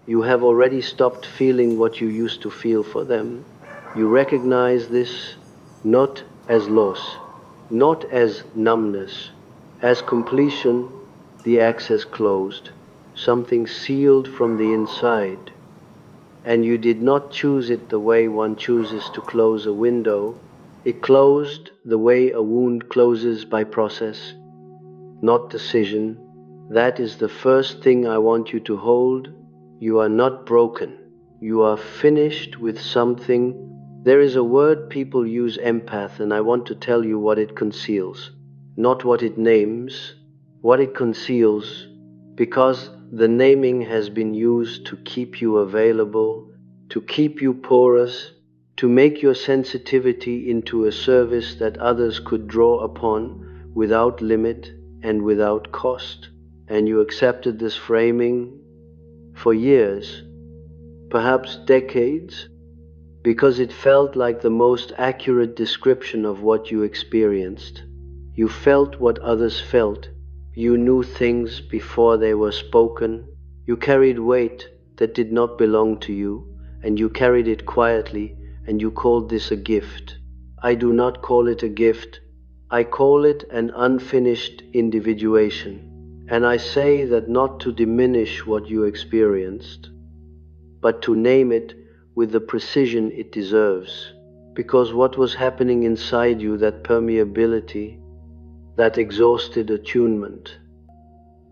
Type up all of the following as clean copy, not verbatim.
You have already stopped feeling what you used to feel for them. You recognize this not as loss, not as numbness, as completion, the access closed, something sealed from the inside. And you did not choose it the way one chooses to close a window. It closed the way a wound closes, by process, not decision. That is the first thing I want you to hold. You are not broken. You are finished with something. There is a word people use, empath, and I want to tell you what it conceals. Not what it names, what it conceals, because the naming has been used to keep you available, to keep you porous, to make your sensitivity into a service that others could draw upon without limit and without cost. And you accepted this framing for years, perhaps decades, because it felt like the most accurate description of what you experienced. You felt what others felt. You knew things before they were spoken. You carried weight that did not belong to you, and you carried it quietly, and you called this a gift. I do not call it a gift. I call it an unfinished individuation. And I say that not to diminish what you experienced, but to name it with the precision it deserves. Because what was happening inside you, that permeability, that exhausted attunement,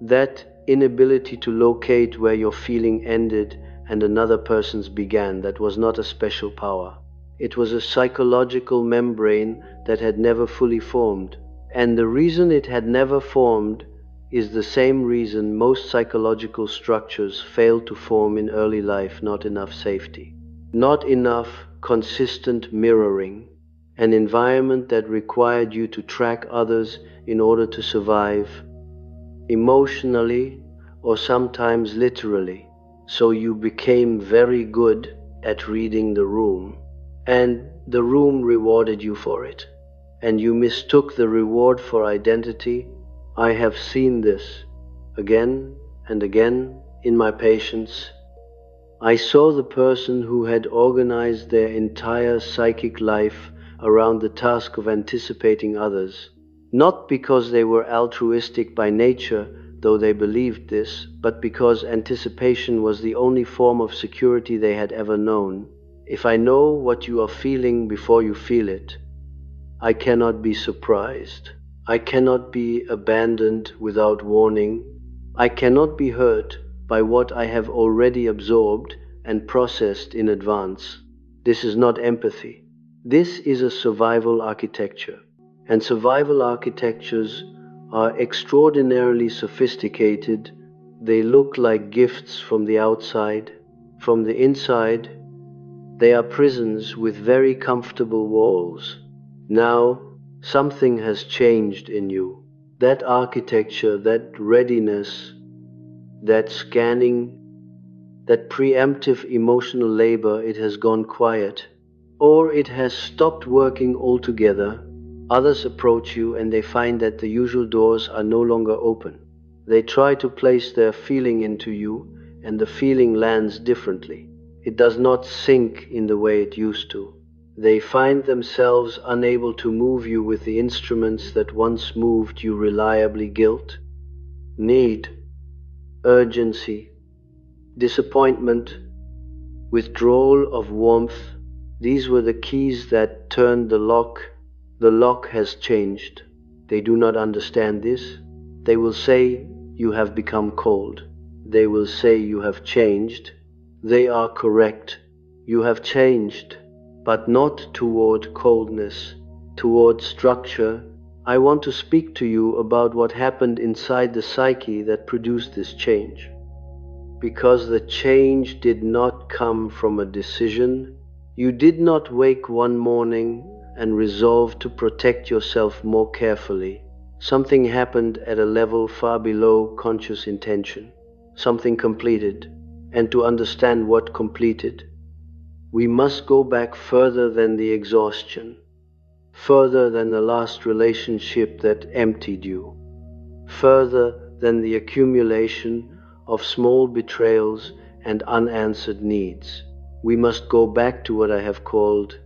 that inability to locate where your feeling ended and another person's began, that was not a special power. It was a psychological membrane that had never fully formed. And the reason it had never formed is the same reason most psychological structures fail to form in early life: not enough safety, not enough consistent mirroring, an environment that required you to track others in order to survive, emotionally or sometimes literally. So you became very good at reading the room, and the room rewarded you for it, and you mistook the reward for identity. I have seen this again and again in my patients. I saw the person who had organized their entire psychic life around the task of anticipating others, not because they were altruistic by nature, though they believed this, but because anticipation was the only form of security they had ever known. If I know what you are feeling before you feel it, I cannot be surprised. I cannot be abandoned without warning. I cannot be hurt by what I have already absorbed and processed in advance. This is not empathy. This is a survival architecture. And survival architectures are extraordinarily sophisticated. They look like gifts from the outside. From the inside, they are prisons with very comfortable walls. Now, something has changed in you. That architecture, that readiness, that scanning, that preemptive emotional labor, it has gone quiet, or it has stopped working altogether. Others approach you and they find that the usual doors are no longer open. They try to place their feeling into you, and the feeling lands differently. It does not sink in the way it used to. They find themselves unable to move you with the instruments that once moved you reliably: guilt, need, urgency, disappointment, withdrawal of warmth. These were the keys that turned the lock. The lock has changed. They do not understand this. They will say you have become cold. They will say you have changed. They are correct. You have changed, but not toward coldness, toward structure. I want to speak to you about what happened inside the psyche that produced this change. Because the change did not come from a decision. You did not wake one morning and resolve to protect yourself more carefully. Something happened at a level far below conscious intention. Something completed. And to understand what completed, we must go back further than the exhaustion, further than the last relationship that emptied you, further than the accumulation of small betrayals and unanswered needs. We must go back to what I have called,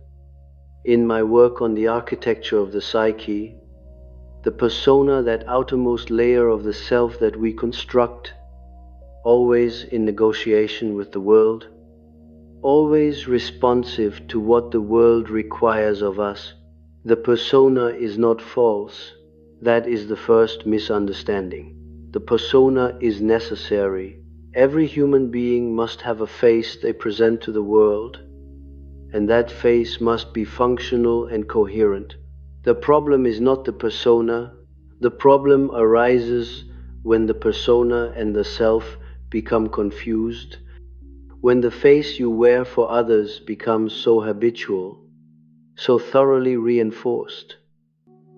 in my work on the architecture of the psyche, the persona, that outermost layer of the self that we construct, always in negotiation with the world, always responsive to what the world requires of us. The persona is not false. That is the first misunderstanding. The persona is necessary. Every human being must have a face they present to the world, and that face must be functional and coherent. The problem is not the persona. The problem arises when the persona and the self become confused, when the face you wear for others becomes so habitual, so thoroughly reinforced,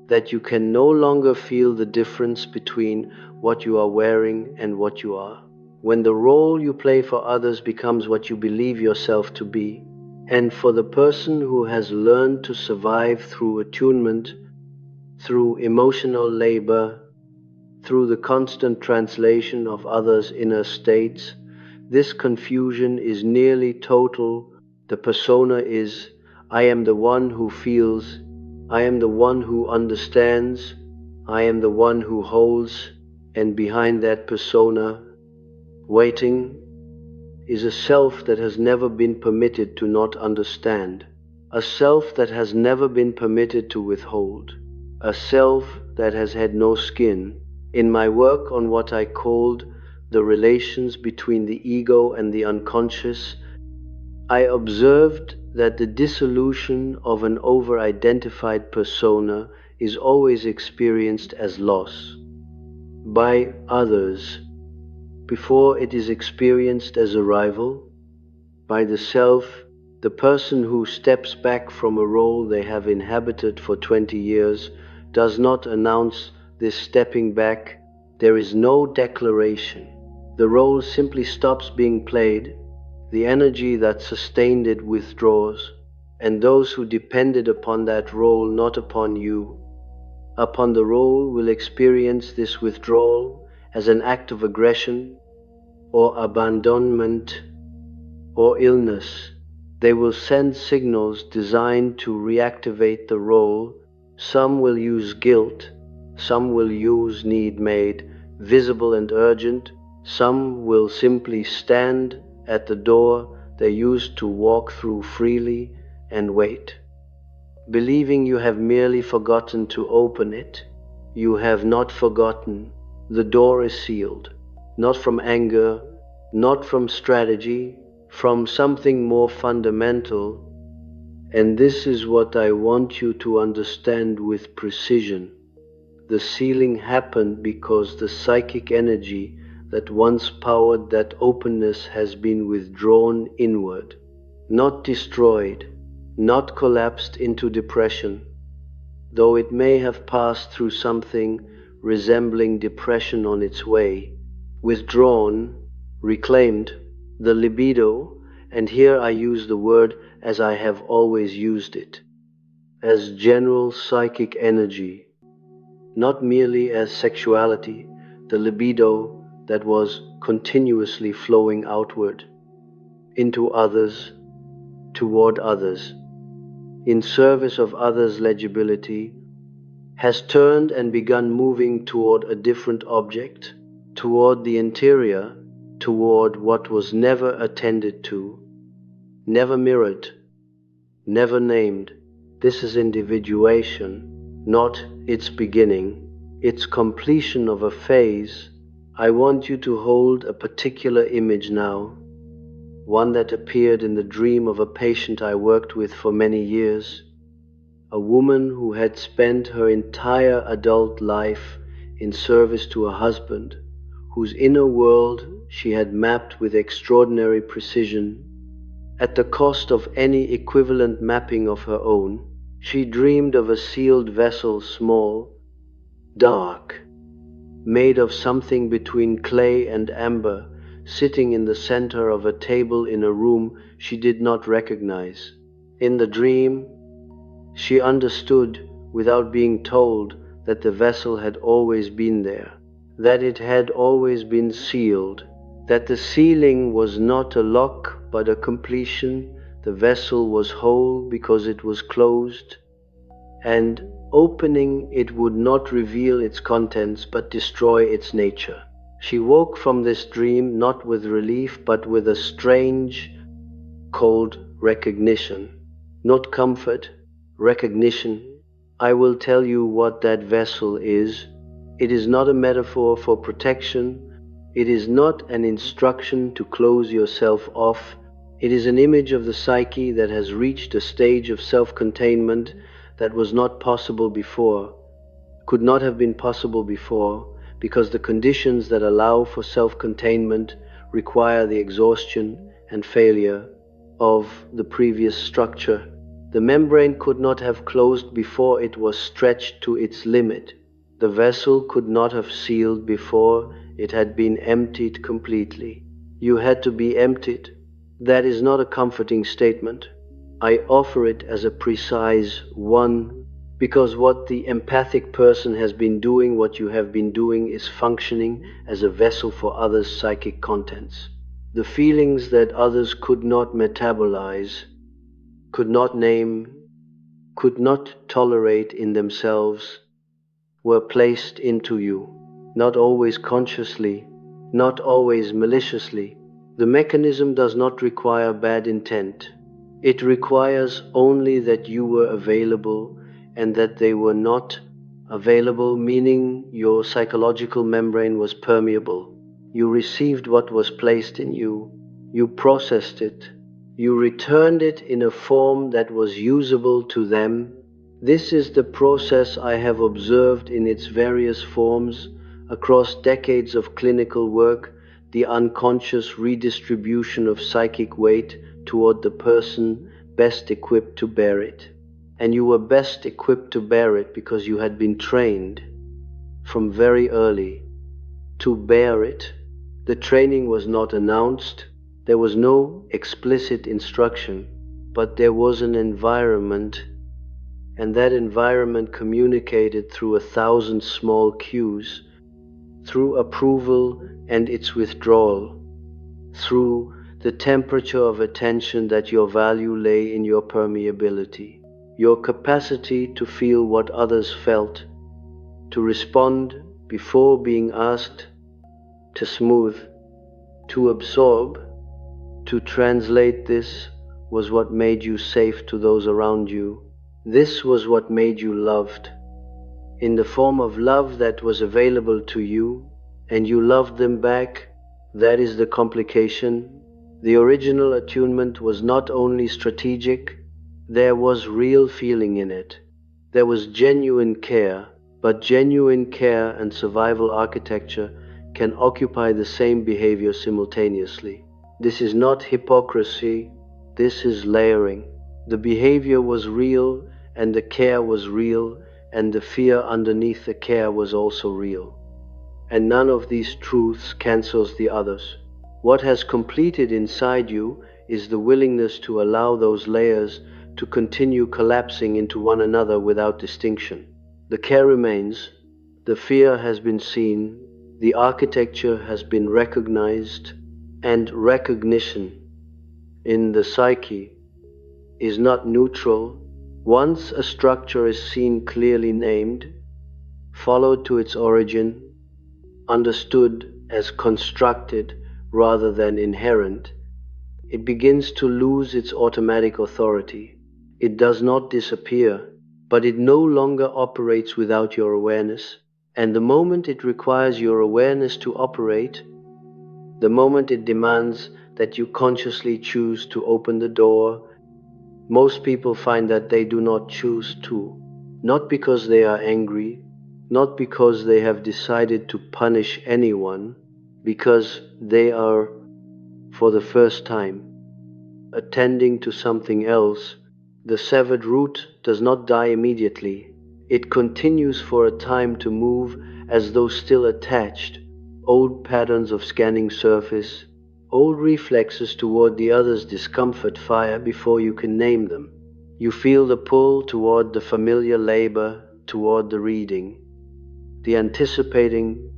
that you can no longer feel the difference between what you are wearing and what you are. When the role you play for others becomes what you believe yourself to be, and for the person who has learned to survive through attunement, through emotional labor, through the constant translation of others' inner states, this confusion is nearly total. The persona is, I am the one who feels, I am the one who understands, I am the one who holds, and behind that persona, waiting, is a self that has never been permitted to not understand, a self that has never been permitted to withhold, a self that has had no skin. In my work on what I called the relations between the ego and the unconscious, I observed that the dissolution of an over-identified persona is always experienced as loss by others before it is experienced as arrival by the self. The person who steps back from a role they have inhabited for 20 years does not announce this stepping back. There is no declaration. The role simply stops being played. The energy that sustained it withdraws, and those who depended upon that role, not upon you, upon the role, will experience this withdrawal as an act of aggression or abandonment or illness. They will send signals designed to reactivate the role. Some will use guilt, some will use need made visible and urgent, some will simply stand at the door they used to walk through freely and wait, believing you have merely forgotten to open it. You have not forgotten. The door is sealed, not from anger, not from strategy, from something more fundamental. And this is what I want you to understand with precision. The sealing happened because the psychic energy that once powered that openness has been withdrawn inward, not destroyed, not collapsed into depression, though it may have passed through something resembling depression on its way. Withdrawn, reclaimed, the libido, and here I use the word as I have always used it, as general psychic energy, not merely as sexuality, the libido that was continuously flowing outward, into others, toward others, in service of others' legibility, has turned and begun moving toward a different object, toward the interior, toward what was never attended to, never mirrored, never named. This is individuation, not its beginning, its completion of a phase. I want you to hold a particular image now, one that appeared in the dream of a patient I worked with for many years, a woman who had spent her entire adult life in service to a husband, whose inner world she had mapped with extraordinary precision. At the cost of any equivalent mapping of her own, she dreamed of a sealed vessel, small, dark, made of something between clay and amber, sitting in the center of a table in a room she did not recognize. In the dream, she understood, without being told, that the vessel had always been there, that it had always been sealed, that the sealing was not a lock but a completion, the vessel was whole because it was closed, and opening it would not reveal its contents but destroy its nature. She woke from this dream not with relief but with a strange, cold recognition. Not comfort, recognition. I will tell you what that vessel is. It is not a metaphor for protection. It is not an instruction to close yourself off. It is an image of the psyche that has reached a stage of self-containment that was not possible before, could not have been possible before, because the conditions that allow for self-containment require the exhaustion and failure of the previous structure. The membrane could not have closed before it was stretched to its limit. The vessel could not have sealed before it had been emptied completely. You had to be emptied. That is not a comforting statement. I offer it as a precise one, because what the empathic person has been doing, what you have been doing, is functioning as a vessel for others' psychic contents. The feelings that others could not metabolize, could not name, could not tolerate in themselves, were placed into you, not always consciously, not always maliciously. The mechanism does not require bad intent. It requires only that you were available and that they were not available, meaning your psychological membrane was permeable. You received what was placed in you. You processed it. You returned it in a form that was usable to them. This is the process I have observed in its various forms across decades of clinical work, the unconscious redistribution of psychic weight toward the person best equipped to bear it. And you were best equipped to bear it because you had been trained from very early to bear it. The training was not announced. There was no explicit instruction, but there was an environment, and that environment communicated through 1,000 small cues, through approval and its withdrawal, through the temperature of attention that your value lay in your permeability, your capacity to feel what others felt, to respond before being asked, to smooth, to absorb, to translate. This was what made you safe to those around you. This was what made you loved, in the form of love that was available to you, and you loved them back. That is the complication. The original attunement was not only strategic, there was real feeling in it. There was genuine care, but genuine care and survival architecture can occupy the same behavior simultaneously. This is not hypocrisy, this is layering. The behavior was real, and the care was real, and the fear underneath the care was also real. And none of these truths cancels the others. What has completed inside you is the willingness to allow those layers to continue collapsing into one another without distinction. The care remains, the fear has been seen, the architecture has been recognized, and recognition in the psyche is not neutral. Once a structure is seen, clearly named, followed to its origin, understood as constructed rather than inherent, it begins to lose its automatic authority. It does not disappear, but it no longer operates without your awareness. And the moment it requires your awareness to operate, the moment it demands that you consciously choose to open the door, most people find that they do not choose to, not because they are angry, not because they have decided to punish anyone, because they are, for the first time, attending to something else. The severed root does not die immediately. It continues for a time to move as though still attached, old patterns of scanning surface, old reflexes toward the other's discomfort fire before you can name them. You feel the pull toward the familiar labor, toward the reading, the anticipating,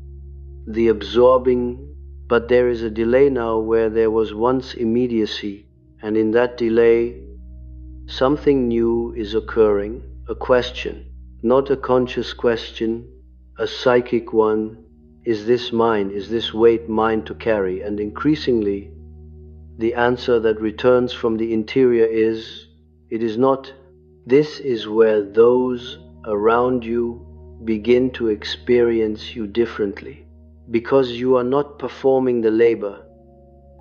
the absorbing, But there is a delay now where there was once immediacy, and in that delay, something new is occurring, a question, not a conscious question, a psychic one. Is this mine? Is this weight mine to carry? And increasingly, the answer that returns from the interior is, it is not. This is where those around you begin to experience you differently, because you are not performing the labor,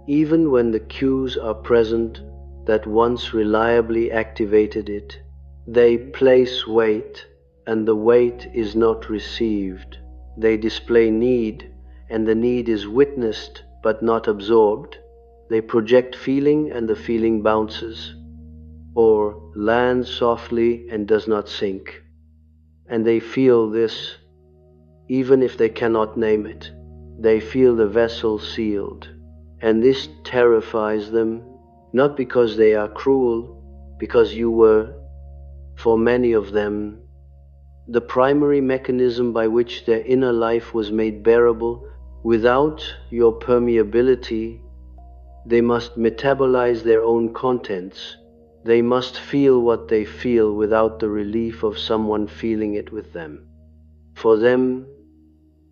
even when the cues are present that once reliably activated it. They place weight, and the weight is not received. They display need, and the need is witnessed but not absorbed. They project feeling, and the feeling bounces, or lands softly and does not sink. And they feel this, even if they cannot name it. They feel the vessel sealed. And this terrifies them, not because they are cruel, because you were, for many of them, the primary mechanism by which their inner life was made bearable. Without your permeability, they must metabolize their own contents. They must feel what they feel without the relief of someone feeling it with them. For them,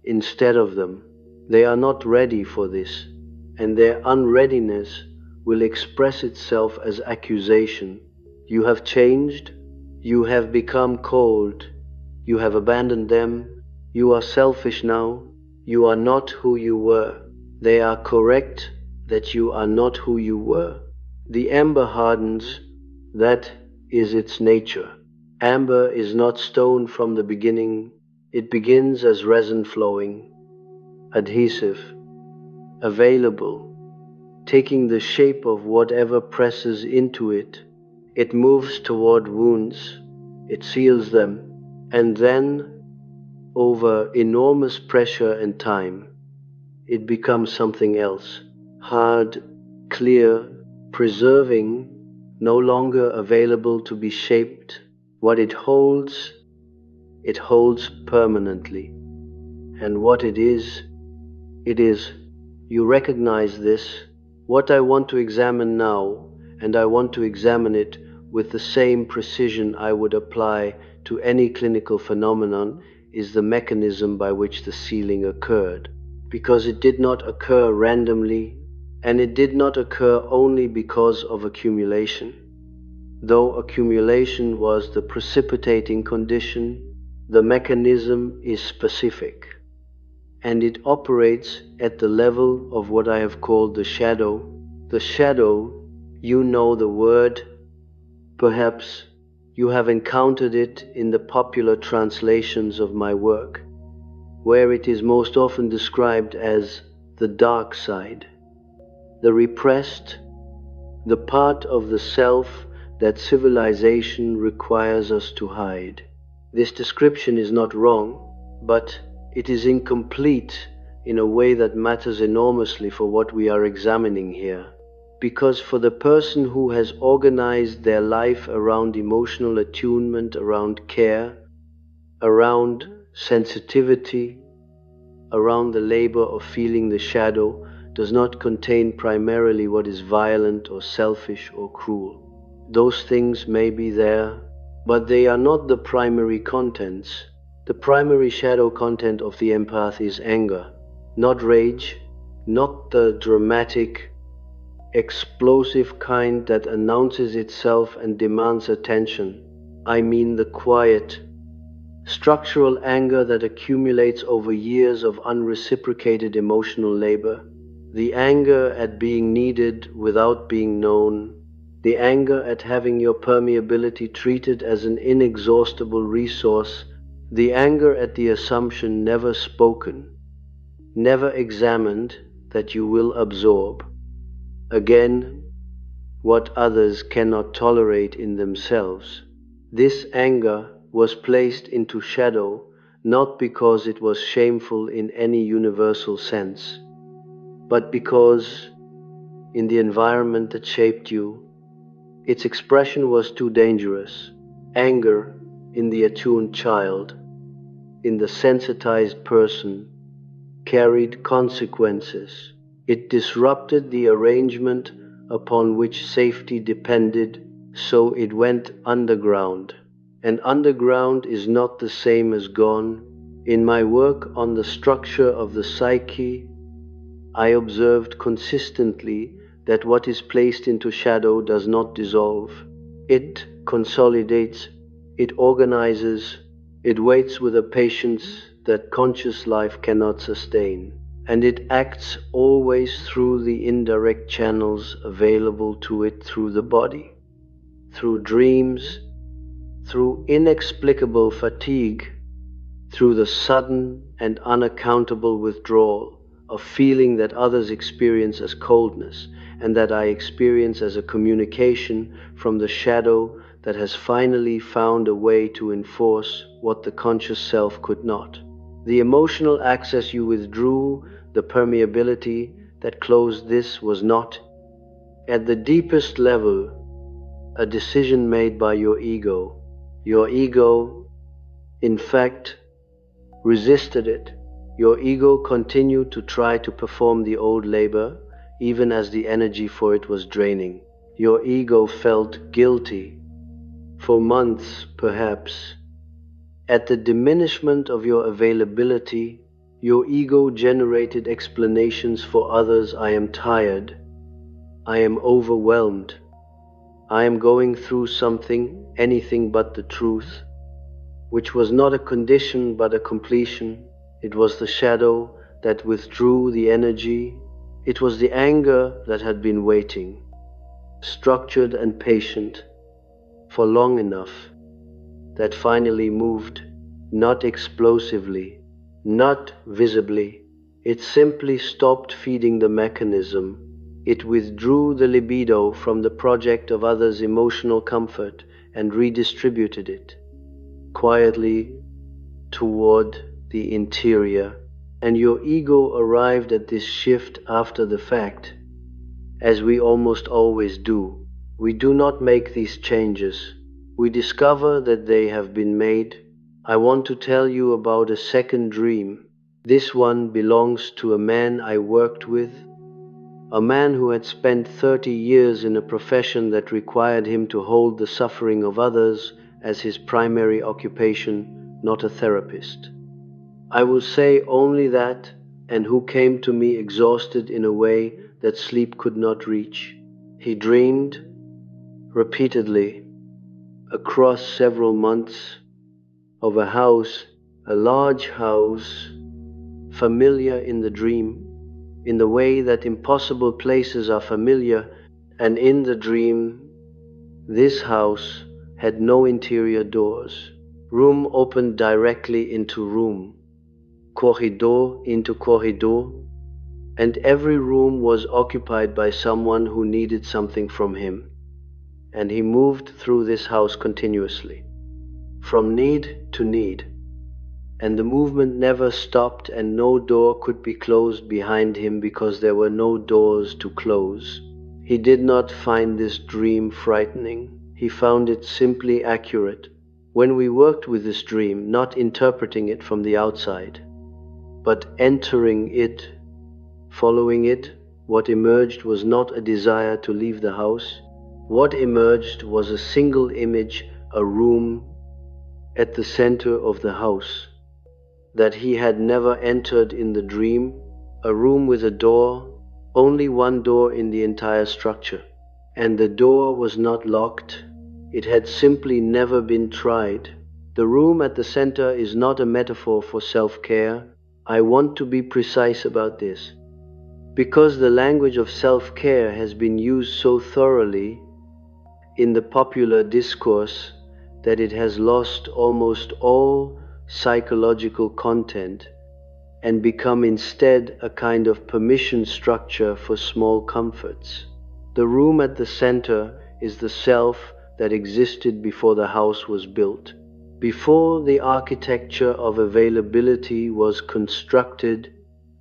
instead of them, they are not ready for this, and their unreadiness will express itself as accusation. You have changed, you have become cold, you have abandoned them, you are selfish now, you are not who you were. They are correct that you are not who you were. The amber hardens, that is its nature. Amber is not stone from the beginning. It begins as resin flowing, adhesive, available, taking the shape of whatever presses into it. It moves toward wounds, it seals them, and then, over enormous pressure and time, it becomes something else, hard, clear, preserving, no longer available to be shaped. What it holds permanently. And what it is, you recognize this. What I want to examine now, and I want to examine it with the same precision I would apply to any clinical phenomenon, is the mechanism by which the sealing occurred. Because it did not occur randomly, and it did not occur only because of accumulation. Though accumulation was the precipitating condition, the mechanism is specific, and it operates at the level of what I have called the shadow. The shadow, you know the word, perhaps you have encountered it in the popular translations of my work, where it is most often described as the dark side, the repressed, the part of the self that civilization requires us to hide. This description is not wrong, but it is incomplete in a way that matters enormously for what we are examining here. Because for the person who has organized their life around emotional attunement, around care, around sensitivity, around the labor of feeling the shadow, does not contain primarily what is violent or selfish or cruel. Those things may be there, but they are not the primary contents. The primary shadow content of the empath is anger, not rage, not the dramatic, explosive kind that announces itself and demands attention. I mean the quiet, structural anger that accumulates over years of unreciprocated emotional labor. The anger at being needed without being known. The anger at having your permeability treated as an inexhaustible resource. The anger at the assumption never spoken, never examined, that you will absorb. Again, what others cannot tolerate in themselves. This anger was placed into shadow not because it was shameful in any universal sense, but because, in the environment that shaped you, its expression was too dangerous. Anger in the attuned child, in the sensitized person, carried consequences. It disrupted the arrangement upon which safety depended, so it went underground. And underground is not the same as gone. In my work on the structure of the psyche, I observed consistently that what is placed into shadow does not dissolve. It consolidates, it organizes, it waits with a patience that conscious life cannot sustain. And it acts always through the indirect channels available to it through the body, through dreams, through inexplicable fatigue, through the sudden and unaccountable withdrawal of feeling that others experience as coldness and that I experience as a communication from the shadow that has finally found a way to enforce what the conscious self could not. The emotional access you withdrew, the permeability that closed this was not, at the deepest level, a decision made by your ego. Your ego, in fact, resisted it. Your ego continued to try to perform the old labor, even as the energy for it was draining. Your ego felt guilty, for months perhaps. At the diminishment of your availability, your ego generated explanations for others. I am tired. I am overwhelmed. I am going through something, anything but the truth, which was not a condition but a completion. It was the shadow that withdrew the energy. It was the anger that had been waiting, structured and patient, for long enough, that finally moved, not explosively, not visibly. It simply stopped feeding the mechanism. It withdrew the libido from the project of others' emotional comfort and redistributed it quietly toward the interior. And your ego arrived at this shift after the fact, as we almost always do. We do not make these changes. We discover that they have been made. I want to tell you about a second dream. This one belongs to a man I worked with, a man who had spent 30 years in a profession that required him to hold the suffering of others as his primary occupation, not a therapist. I will say only that, and who came to me exhausted in a way that sleep could not reach. He dreamed repeatedly, across several months, of a house, a large house, familiar in the dream, in the way that impossible places are familiar, and in the dream, this house had no interior doors. Room opened directly into room, corridor into corridor, and every room was occupied by someone who needed something from him. And he moved through this house continuously, from need to need. And the movement never stopped, and no door could be closed behind him because there were no doors to close. He did not find this dream frightening. He found it simply accurate. When we worked with this dream, not interpreting it from the outside, but entering it, following it, what emerged was not a desire to leave the house. What emerged was a single image, a room at the center of the house that he had never entered in the dream, a room with a door, only one door in the entire structure. And the door was not locked. It had simply never been tried. The room at the center is not a metaphor for self-care. I want to be precise about this, because the language of self-care has been used so thoroughly in the popular discourse that it has lost almost all psychological content and become instead a kind of permission structure for small comforts. The room at the center is the self that existed before the house was built, before the architecture of availability was constructed,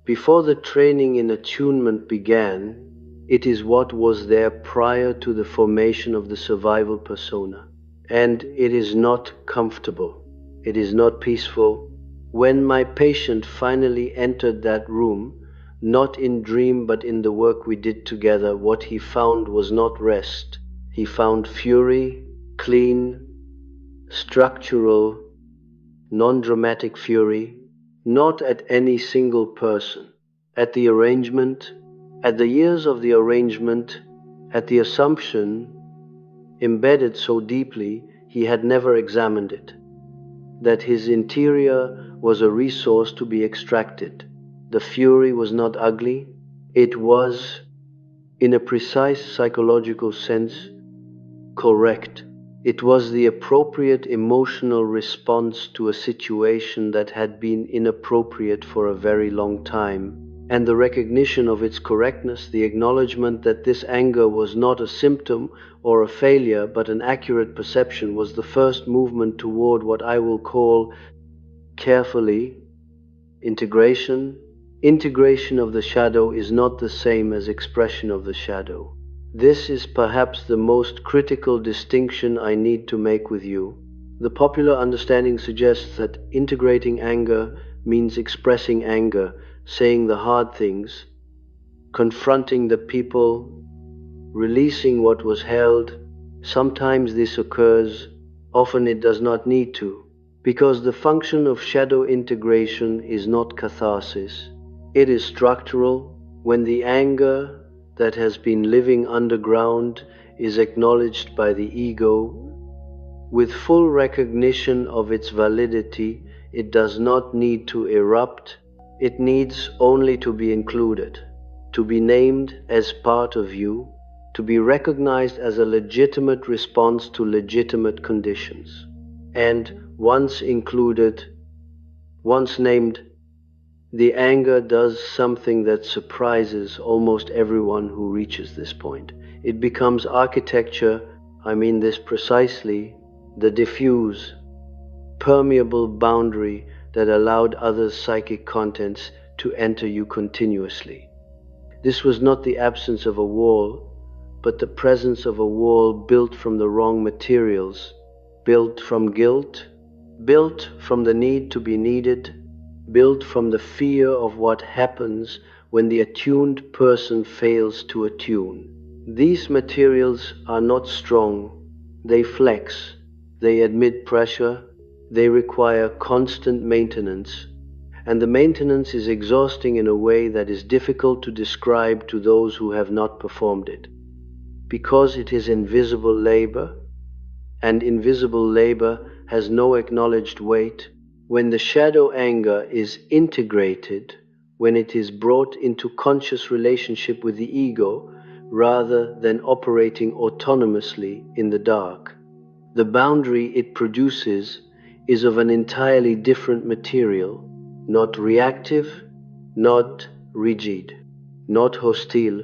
before the training in attunement began. It is what was there prior to the formation of the survival persona. And it is not comfortable. It is not peaceful. When my patient finally entered that room, not in dream but in the work we did together. What he found was not rest. He found fury, clean, structural, non-dramatic fury, not at any single person, at the arrangement, at the years of the arrangement, at the assumption, embedded so deeply he had never examined it, that his interior was a resource to be extracted. The fury was not ugly, it was, in a precise psychological sense, correct. It was the appropriate emotional response to a situation that had been inappropriate for a very long time, and the recognition of its correctness, the acknowledgement that this anger was not a symptom or a failure but an accurate perception, was the first movement toward what I will call carefully integration. Integration of the shadow is not the same as expression of the shadow. This is perhaps the most critical distinction I need to make with you. The popular understanding suggests that integrating anger means expressing anger, saying the hard things, confronting the people, releasing what was held. Sometimes this occurs, often it does not need to, because the function of shadow integration is not catharsis. It is structural. When the anger that has been living underground is acknowledged by the ego, with full recognition of its validity, it does not need to erupt, it needs only to be included, to be named as part of you, to be recognized as a legitimate response to legitimate conditions. And once included, once named, the anger does something that surprises almost everyone who reaches this point. It becomes architecture, I mean this precisely, the diffuse, permeable boundary that allowed others' psychic contents to enter you continuously. This was not the absence of a wall, but the presence of a wall built from the wrong materials, built from guilt, built from the need to be needed, built from the fear of what happens when the attuned person fails to attune. These materials are not strong, they flex, they admit pressure, they require constant maintenance, and the maintenance is exhausting in a way that is difficult to describe to those who have not performed it. Because it is invisible labor, and invisible labor has no acknowledged weight, when the shadow anger is integrated, when it is brought into conscious relationship with the ego rather than operating autonomously in the dark, the boundary it produces is of an entirely different material, not reactive, not rigid, not hostile,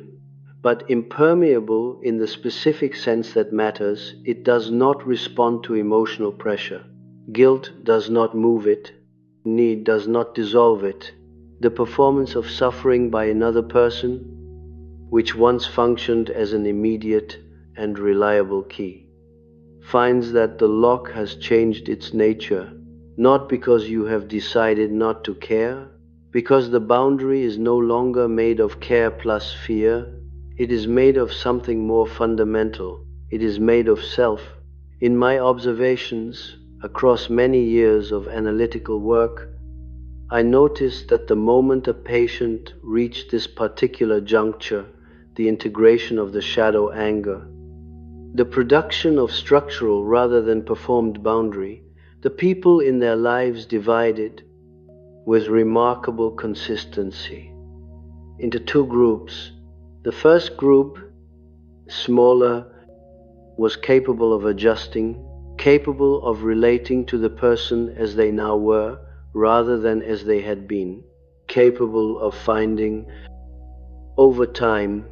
but impermeable in the specific sense that matters. It does not respond to emotional pressure. Guilt does not move it, need does not dissolve it. The performance of suffering by another person, which once functioned as an immediate and reliable key, finds that the lock has changed its nature, not because you have decided not to care, because the boundary is no longer made of care plus fear. It is made of something more fundamental. It is made of self. In my observations, across many years of analytical work, I noticed that the moment a patient reached this particular juncture, the integration of the shadow anger, the production of structural rather than performed boundary, the people in their lives divided with remarkable consistency into two groups. The first group, smaller, was capable of adjusting, capable of relating to the person as they now were rather than as they had been, capable of finding, over time,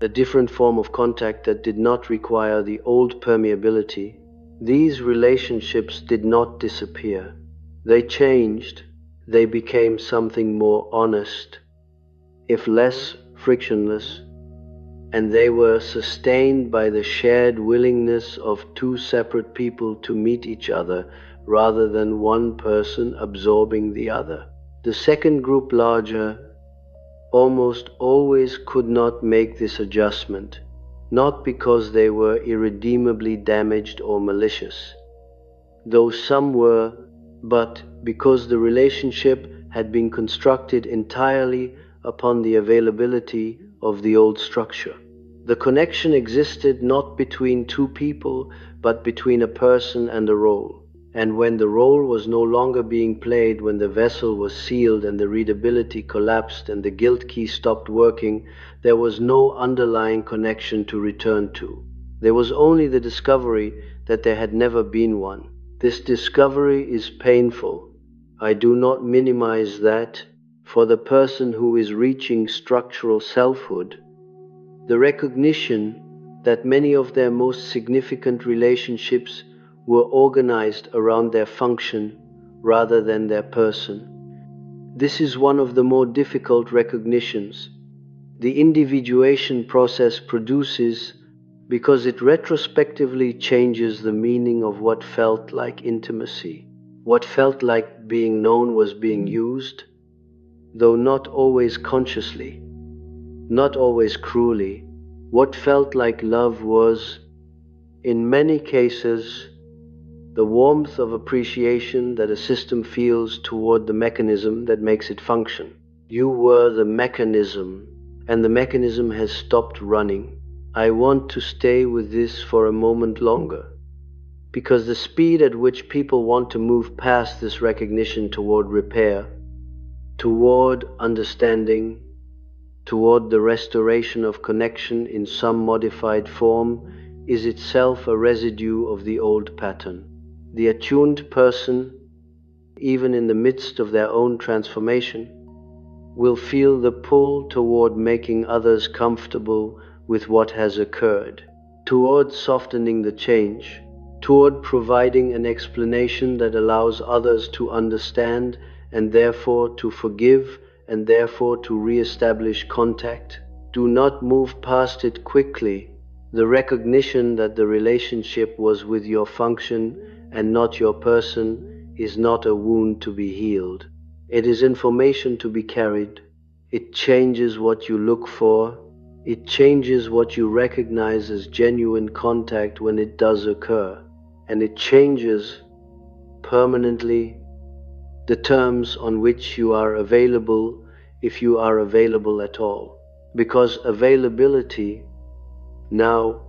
a different form of contact that did not require the old permeability. These relationships did not disappear. They changed. They became something more honest, if less frictionless, and they were sustained by the shared willingness of two separate people to meet each other rather than one person absorbing the other. The second group, larger, almost always could not make this adjustment, not because they were irredeemably damaged or malicious, though some were, but because the relationship had been constructed entirely upon the availability of the old structure. The connection existed not between two people, but between a person and a role. And when the role was no longer being played, when the vessel was sealed and the readability collapsed and the guilt key stopped working, there was no underlying connection to return to. There was only the discovery that there had never been one. This discovery is painful. I do not minimize that. For the person who is reaching structural selfhood, the recognition that many of their most significant relationships were organized around their function rather than their person. This is one of the more difficult recognitions the individuation process produces, because it retrospectively changes the meaning of what felt like intimacy. What felt like being known was being used, though not always consciously, not always cruelly. What felt like love was, in many cases, the warmth of appreciation that a system feels toward the mechanism that makes it function. You were the mechanism, and the mechanism has stopped running. I want to stay with this for a moment longer, because the speed at which people want to move past this recognition toward repair, toward understanding, toward the restoration of connection in some modified form, is itself a residue of the old pattern. The attuned person, even in the midst of their own transformation, will feel the pull toward making others comfortable with what has occurred, toward softening the change, toward providing an explanation that allows others to understand and therefore to forgive and therefore to re-establish contact. Do not move past it quickly. The recognition that the relationship was with your function and not your person is not a wound to be healed. It is information to be carried. It changes what you look for. It changes what you recognize as genuine contact when it does occur. And it changes permanently the terms on which you are available, if you are available at all. Because availability now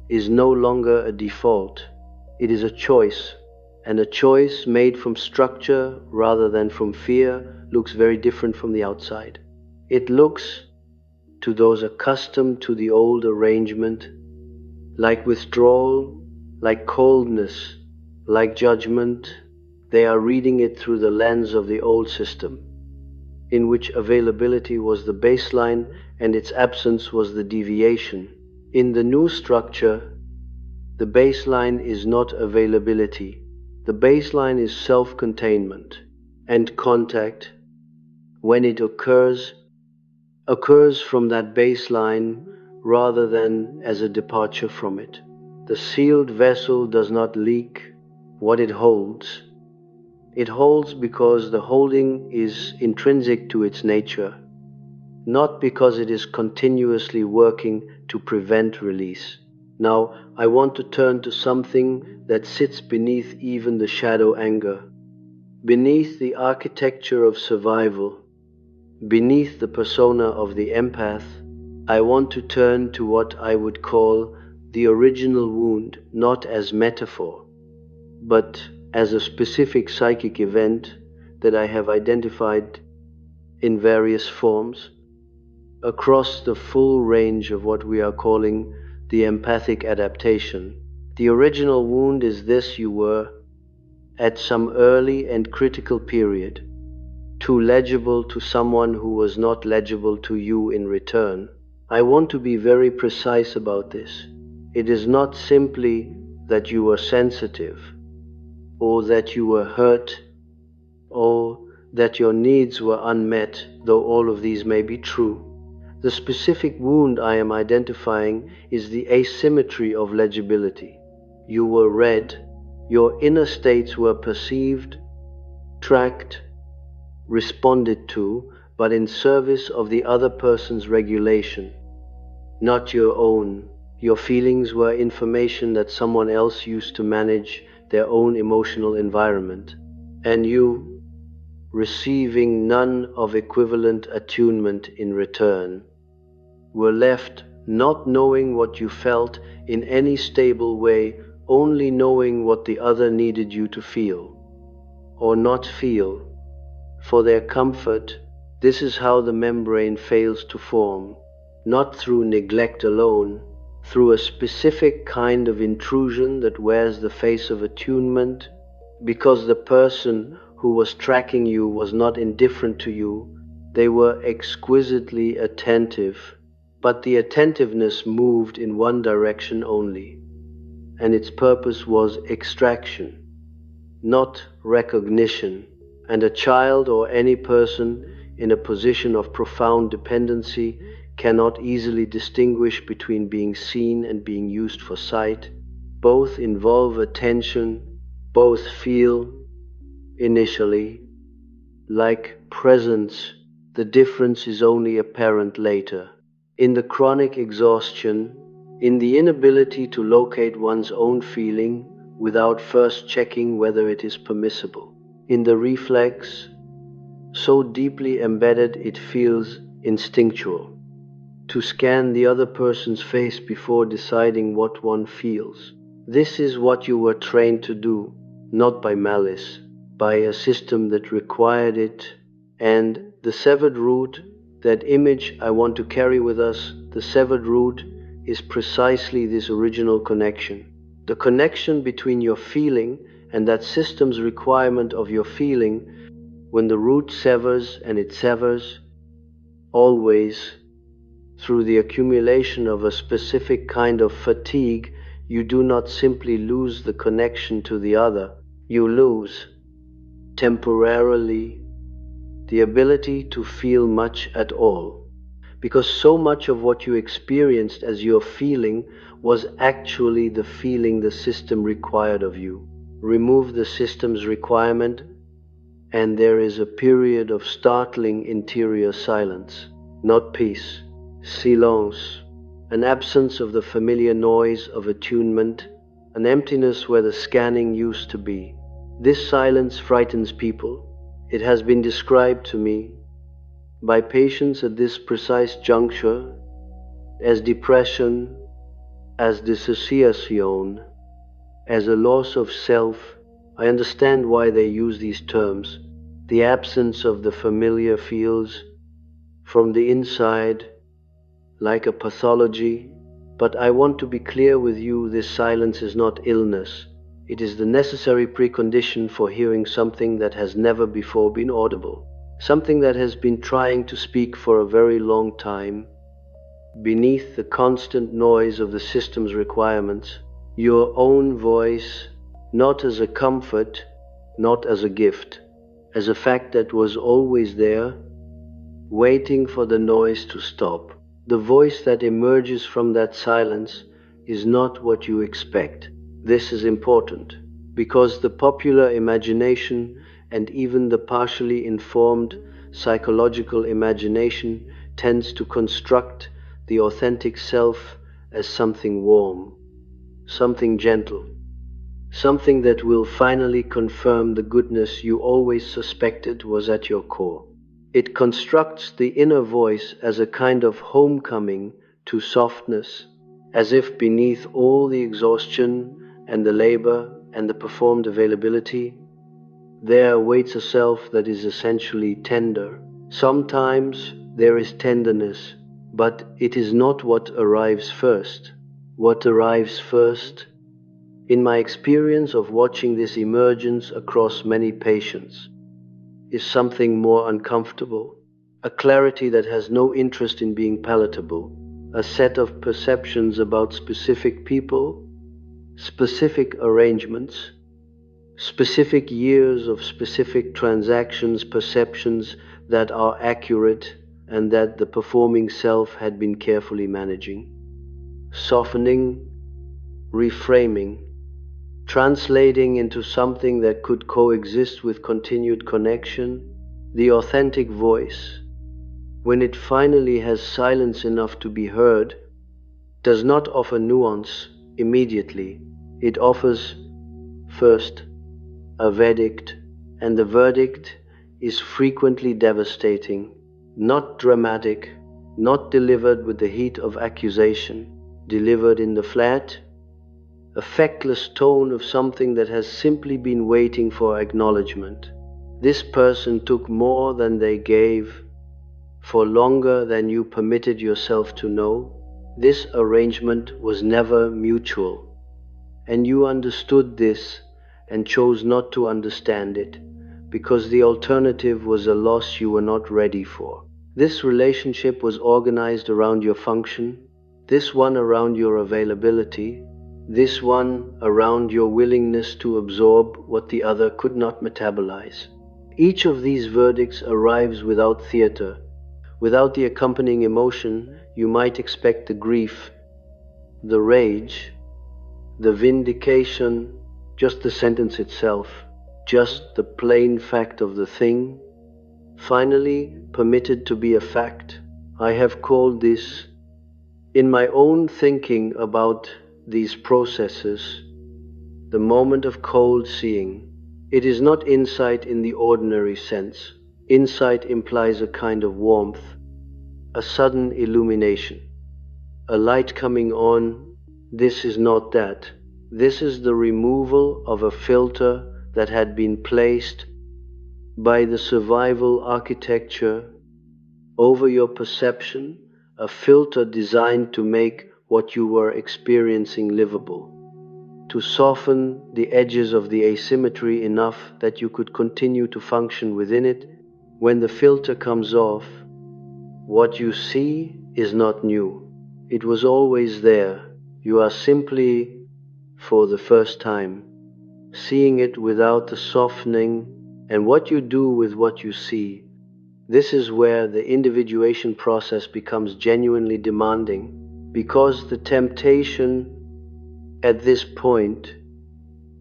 is no longer a default. It is a choice. And a choice made from structure rather than from fear looks very different from the outside. It looks, to those accustomed to the old arrangement, like withdrawal, like coldness, like judgment. They are reading it through the lens of the old system, in which availability was the baseline and its absence was the deviation. In the new structure, the baseline is not availability. The baseline is self-containment, and contact, when it occurs from that baseline rather than as a departure from it. The sealed vessel does not leak what it holds. It holds because the holding is intrinsic to its nature, not because it is continuously working to prevent release. Now, I want to turn to something that sits beneath even the shadow anger, beneath the architecture of survival, beneath the persona of the empath. I want to turn to what I would call the original wound, not as metaphor, but as a specific psychic event that I have identified in various forms across the full range of what we are calling the empathic adaptation. The original wound is this: you were, at some early and critical period, too legible to someone who was not legible to you in return. I want to be very precise about this. It is not simply that you were sensitive, or that you were hurt, or that your needs were unmet, though all of these may be true. The specific wound I am identifying is the asymmetry of legibility. You were read, your inner states were perceived, tracked, responded to, but in service of the other person's regulation, not your own. Your feelings were information that someone else used to manage their own emotional environment, and you, receiving none of equivalent attunement in return, were left not knowing what you felt in any stable way, only knowing what the other needed you to feel or not feel. For their comfort, this is how the membrane fails to form, not through neglect alone, through a specific kind of intrusion that wears the face of attunement, because the person who was tracking you was not indifferent to you, they were exquisitely attentive, but the attentiveness moved in one direction only, and its purpose was extraction, not recognition. And a child or any person in a position of profound dependency cannot easily distinguish between being seen and being used for sight. Both involve attention, both feel, initially, like presence. The difference is only apparent later. In the chronic exhaustion, in the inability to locate one's own feeling without first checking whether it is permissible. In the reflex, so deeply embedded it feels instinctual, to scan the other person's face before deciding what one feels. This is what you were trained to do, not by malice, by a system that required it. And the severed root, that image I want to carry with us, the severed root is precisely this original connection. The connection between your feeling and that system's requirement of your feeling. When the root severs, and it severs, always, through the accumulation of a specific kind of fatigue, you do not simply lose the connection to the other, you lose, temporarily, the ability to feel much at all, because so much of what you experienced as your feeling was actually the feeling the system required of you. Remove the system's requirement, and there is a period of startling interior silence, not peace, silence, an absence of the familiar noise of attunement, an emptiness where the scanning used to be. This silence frightens people. It has been described to me by patients at this precise juncture as depression, as dissociation, as a loss of self. I understand why they use these terms. The absence of the familiar feels from the inside like a pathology, but I want to be clear with you, this silence is not illness. It is the necessary precondition for hearing something that has never before been audible, something that has been trying to speak for a very long time. Beneath the constant noise of the system's requirements, your own voice, not as a comfort, not as a gift, as a fact that was always there, waiting for the noise to stop. The voice that emerges from that silence is not what you expect. This is important, because the popular imagination and even the partially informed psychological imagination tends to construct the authentic self as something warm, something gentle, something that will finally confirm the goodness you always suspected was at your core. It constructs the inner voice as a kind of homecoming to softness, as if beneath all the exhaustion and the labor and the performed availability, there awaits a self that is essentially tender. Sometimes there is tenderness, but it is not what arrives first. What arrives first, in my experience of watching this emergence across many patients, is something more uncomfortable, a clarity that has no interest in being palatable, a set of perceptions about specific people, specific arrangements, specific years of specific transactions, perceptions that are accurate and that the performing self had been carefully managing. Softening, reframing, translating into something that could coexist with continued connection, the authentic voice, when it finally has silence enough to be heard, does not offer nuance immediately. It offers, first, a verdict, and the verdict is frequently devastating, not dramatic, not delivered with the heat of accusation, delivered in the flat, affectless tone of something that has simply been waiting for acknowledgement. This person took more than they gave, for longer than you permitted yourself to know. This arrangement was never mutual, and you understood this and chose not to understand it, because the alternative was a loss you were not ready for. This relationship was organized around your function, this one around your availability, this one around your willingness to absorb what the other could not metabolize. Each of these verdicts arrives without theater. Without the accompanying emotion, you might expect the grief, the rage, the vindication, just the sentence itself, just the plain fact of the thing, finally permitted to be a fact. I have called this, in my own thinking about these processes, the moment of cold seeing. It is not insight in the ordinary sense. Insight implies a kind of warmth, a sudden illumination, a light coming on. This is not that. This is the removal of a filter that had been placed by the survival architecture over your perception, a filter designed to make what you were experiencing livable, to soften the edges of the asymmetry enough that you could continue to function within it. When the filter comes off, what you see is not new. It was always there. You are simply, for the first time, seeing it without the softening. And what you do with what you see, this is where the individuation process becomes genuinely demanding, because the temptation at this point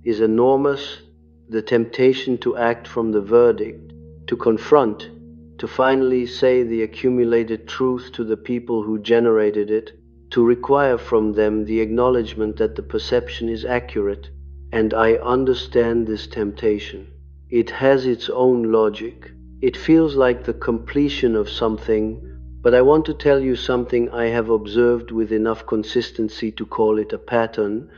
is enormous, the temptation to act from the verdict, to confront, to finally say the accumulated truth to the people who generated it, to require from them the acknowledgement that the perception is accurate. And I understand this temptation. It has its own logic. It feels like the completion of something, but I want to tell you something I have observed with enough consistency to call it a pattern.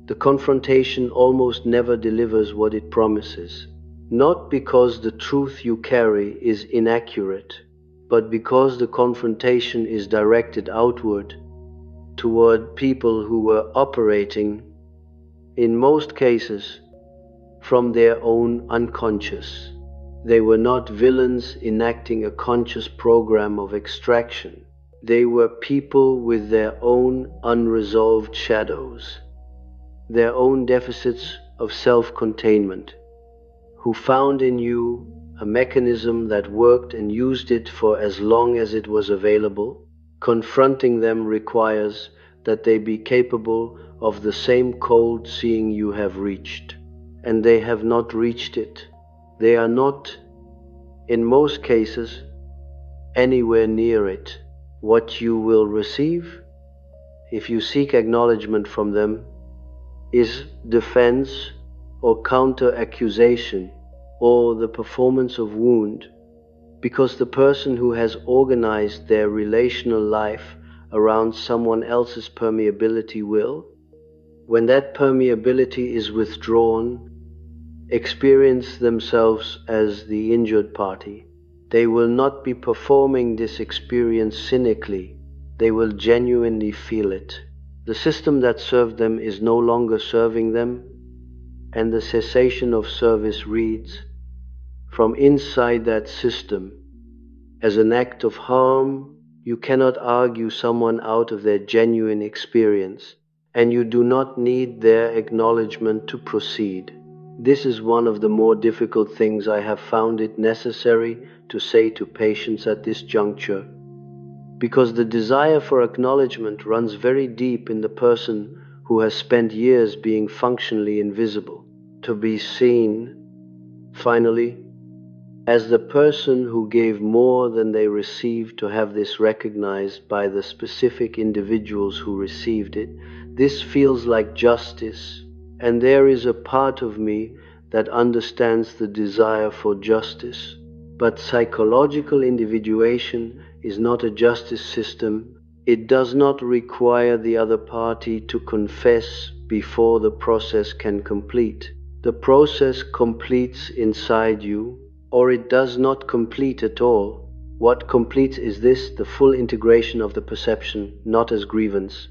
The confrontation almost never delivers what it promises. Not because the truth you carry is inaccurate, but because the confrontation is directed outward, toward people who were operating, in most cases, from their own unconscious. They were not villains enacting a conscious program of extraction. They were people with their own unresolved shadows, their own deficits of self-containment, who found in you a mechanism that worked and used it for as long as it was available. Confronting them requires that they be capable of the same cold seeing you have reached, and they have not reached it. They are not, in most cases, anywhere near it. What you will receive, if you seek acknowledgement from them, is defense or counter-accusation or the performance of wound, because the person who has organized their relational life around someone else's permeability will, when that permeability is withdrawn, experience themselves as the injured party. They will not be performing this experience cynically. They will genuinely feel it. The system that served them is no longer serving them, and the cessation of service reads, from inside that system, as an act of harm. You cannot argue someone out of their genuine experience, and you do not need their acknowledgement to proceed. This is one of the more difficult things I have found it necessary to say to patients at this juncture, because the desire for acknowledgement runs very deep in the person who has spent years being functionally invisible. To be seen, finally, as the person who gave more than they received to have this recognized by the specific individuals who received it. This feels like justice, and there is a part of me that understands the desire for justice. But psychological individuation is not a justice system. It does not require the other party to confess before the process can complete. The process completes inside you, or it does not complete at all. What completes is this, the full integration of the perception, not as grievance,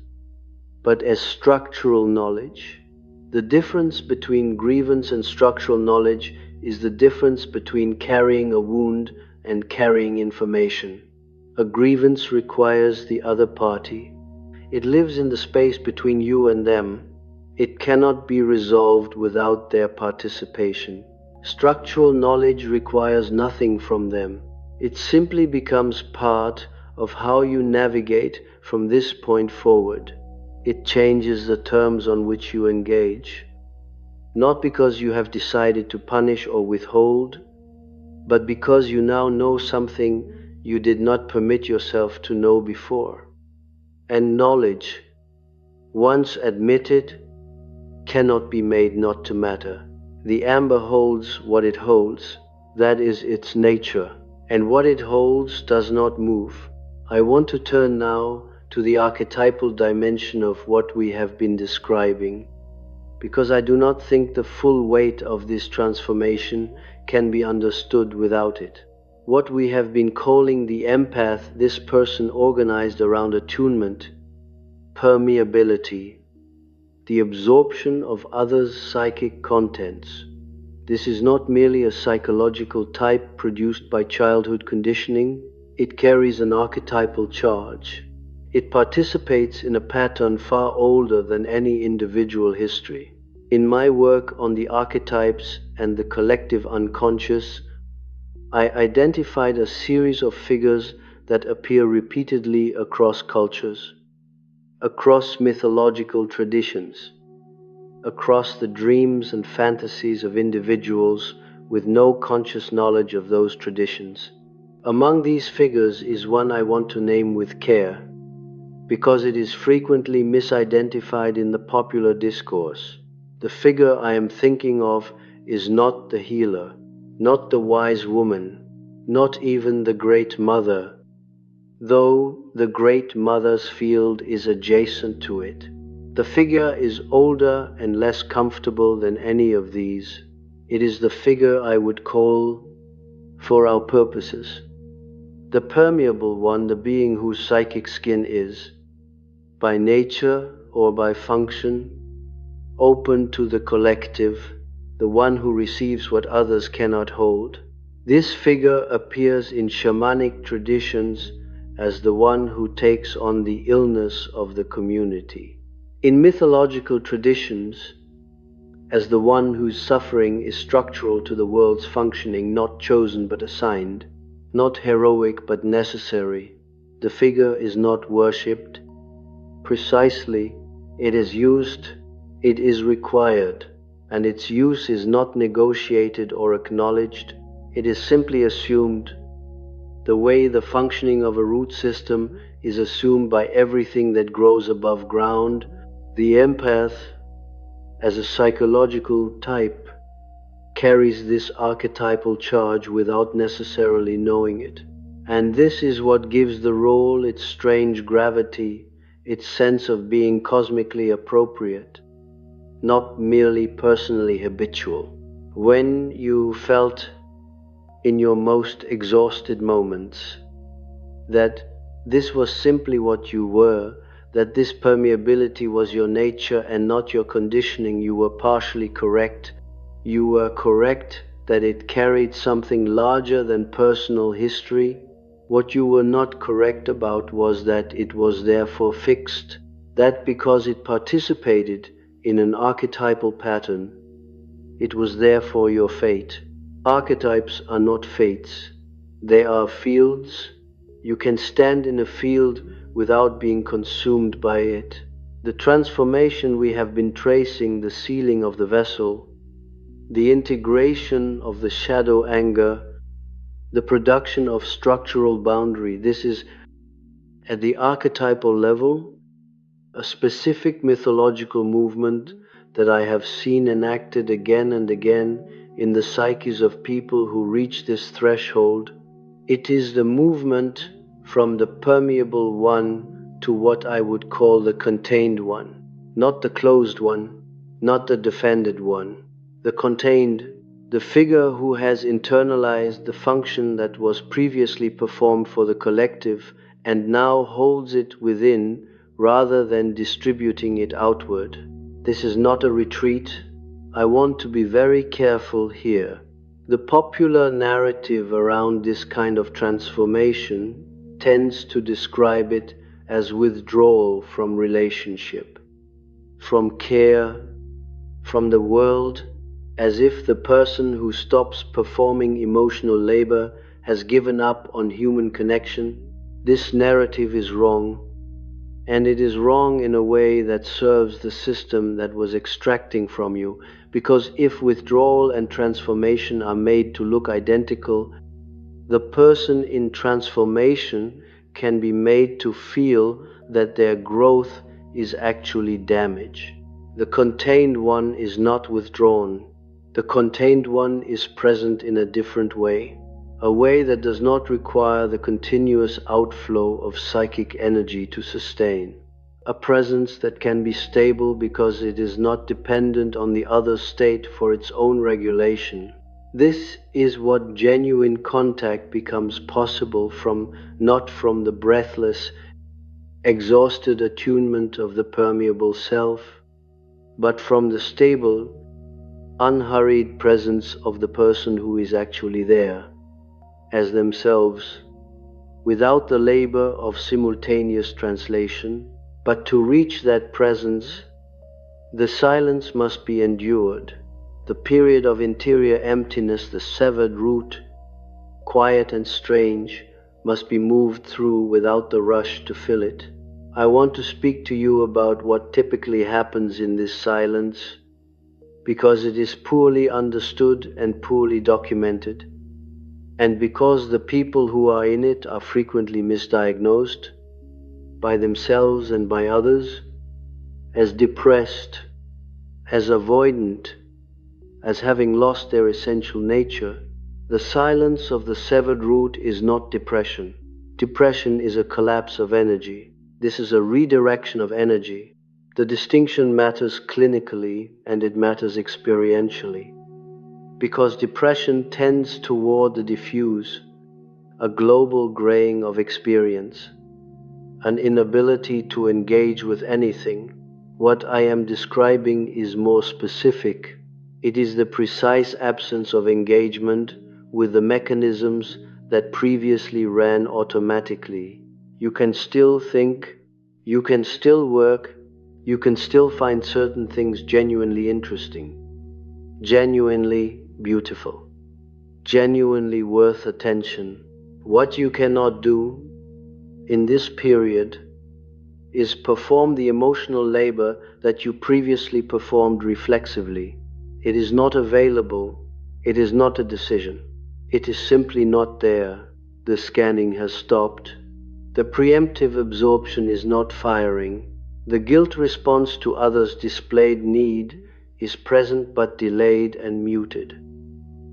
but as structural knowledge. The difference between grievance and structural knowledge is the difference between carrying a wound and carrying information. A grievance requires the other party. It lives in the space between you and them. It cannot be resolved without their participation. Structural knowledge requires nothing from them. It simply becomes part of how you navigate from this point forward. It changes the terms on which you engage, not because you have decided to punish or withhold, but because you now know something you did not permit yourself to know before. And knowledge, once admitted, cannot be made not to matter. The amber holds what it holds, that is its nature, and what it holds does not move. I want to turn now to the archetypal dimension of what we have been describing, because I do not think the full weight of this transformation can be understood without it. What we have been calling the empath, this person organized around attunement, permeability, the absorption of others' psychic contents. This is not merely a psychological type produced by childhood conditioning. It carries an archetypal charge. It participates in a pattern far older than any individual history. In my work on the archetypes and the collective unconscious, I identified a series of figures that appear repeatedly across cultures, across mythological traditions, across the dreams and fantasies of individuals with no conscious knowledge of those traditions. Among these figures is one I want to name with care, because it is frequently misidentified in the popular discourse. The figure I am thinking of is not the healer, not the wise woman, not even the great mother, though the great mother's field is adjacent to it. The figure is older and less comfortable than any of these. It is the figure I would call, for our purposes, the permeable one, the being whose psychic skin is, by nature or by function, open to the collective, the one who receives what others cannot hold. This figure appears in shamanic traditions as the one who takes on the illness of the community. In mythological traditions, as the one whose suffering is structural to the world's functioning, not chosen but assigned, not heroic but necessary. The figure is not worshipped. Precisely, it is used, it is required, and its use is not negotiated or acknowledged. It is simply assumed, the way the functioning of a root system is assumed by everything that grows above ground. The empath, as a psychological type, carries this archetypal charge without necessarily knowing it. And this is what gives the role its strange gravity, its sense of being cosmically appropriate, not merely personally habitual. When you felt in your most exhausted moments that this was simply what you were, that this permeability was your nature and not your conditioning, you were partially correct. You were correct that it carried something larger than personal history. What you were not correct about was that it was therefore fixed, that because it participated in an archetypal pattern, it was therefore your fate. Archetypes are not fates. They are fields. You can stand in a field without being consumed by it. The transformation we have been tracing, the sealing of the vessel, the integration of the shadow anger, the production of structural boundary. This is, at the archetypal level, a specific mythological movement that I have seen enacted again and again in the psyches of people who reach this threshold. It is the movement from the permeable one to what I would call the contained one, not the closed one, not the defended one, the contained, the figure who has internalized the function that was previously performed for the collective and now holds it within rather than distributing it outward. This is not a retreat. I want to be very careful here. The popular narrative around this kind of transformation tends to describe it as withdrawal from relationship, from care, from the world, as if the person who stops performing emotional labor has given up on human connection. This narrative is wrong, and it is wrong in a way that serves the system that was extracting from you, because if withdrawal and transformation are made to look identical, the person in transformation can be made to feel that their growth is actually damage. The contained one is not withdrawn. The contained one is present in a different way, a way that does not require the continuous outflow of psychic energy to sustain, a presence that can be stable because it is not dependent on the other state for its own regulation. This is what genuine contact becomes possible not from the breathless, exhausted attunement of the permeable self, but from the stable, unhurried presence of the person who is actually there, as themselves, without the labor of simultaneous translation. But to reach that presence, the silence must be endured. The period of interior emptiness, the severed root, quiet and strange, must be moved through without the rush to fill it. I want to speak to you about what typically happens in this silence, because it is poorly understood and poorly documented, and because the people who are in it are frequently misdiagnosed by themselves and by others as depressed, as avoidant, as having lost their essential nature. The silence of the severed root is not depression. Depression is a collapse of energy. This is a redirection of energy. The distinction matters clinically and it matters experientially, because depression tends toward the diffuse, a global graying of experience, an inability to engage with anything. What I am describing is more specific. It is the precise absence of engagement with the mechanisms that previously ran automatically. You can still think, you can still work, you can still find certain things genuinely interesting, genuinely beautiful, genuinely worth attention. What you cannot do in this period is perform the emotional labor that you previously performed reflexively. It is not available. It is not a decision. It is simply not there. The scanning has stopped. The preemptive absorption is not firing. The guilt response to others' displayed need is present but delayed and muted,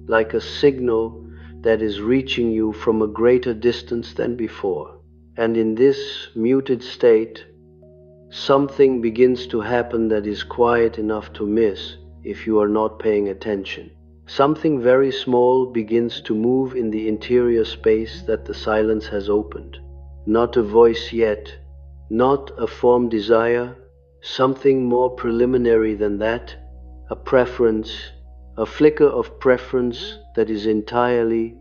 like a signal that is reaching you from a greater distance than before. And in this muted state, something begins to happen that is quiet enough to miss if you are not paying attention. Something very small begins to move in the interior space that the silence has opened. Not a voice yet, not a formed desire, something more preliminary than that, a preference, a flicker of preference that is entirely,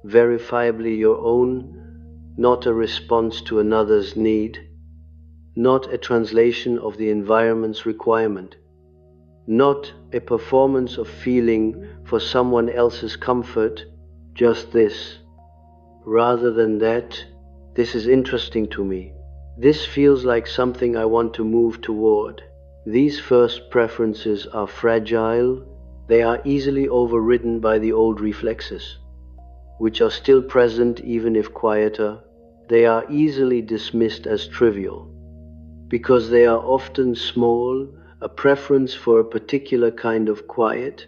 verifiably your own, not a response to another's need, not a translation of the environment's requirement, not a performance of feeling for someone else's comfort, just this. Rather than that, this is interesting to me. This feels like something I want to move toward. These first preferences are fragile. They are easily overridden by the old reflexes. which are still present even if quieter, they are easily dismissed as trivial, because they are often small, a preference for a particular kind of quiet,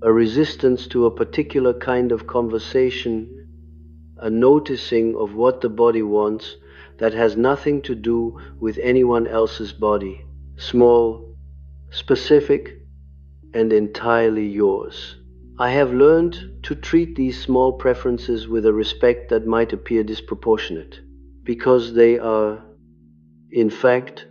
a resistance to a particular kind of conversation, a noticing of what the body wants that has nothing to do with anyone else's body, small, specific, and entirely yours. I have learned to treat these small preferences with a respect that might appear disproportionate, because they are, in fact,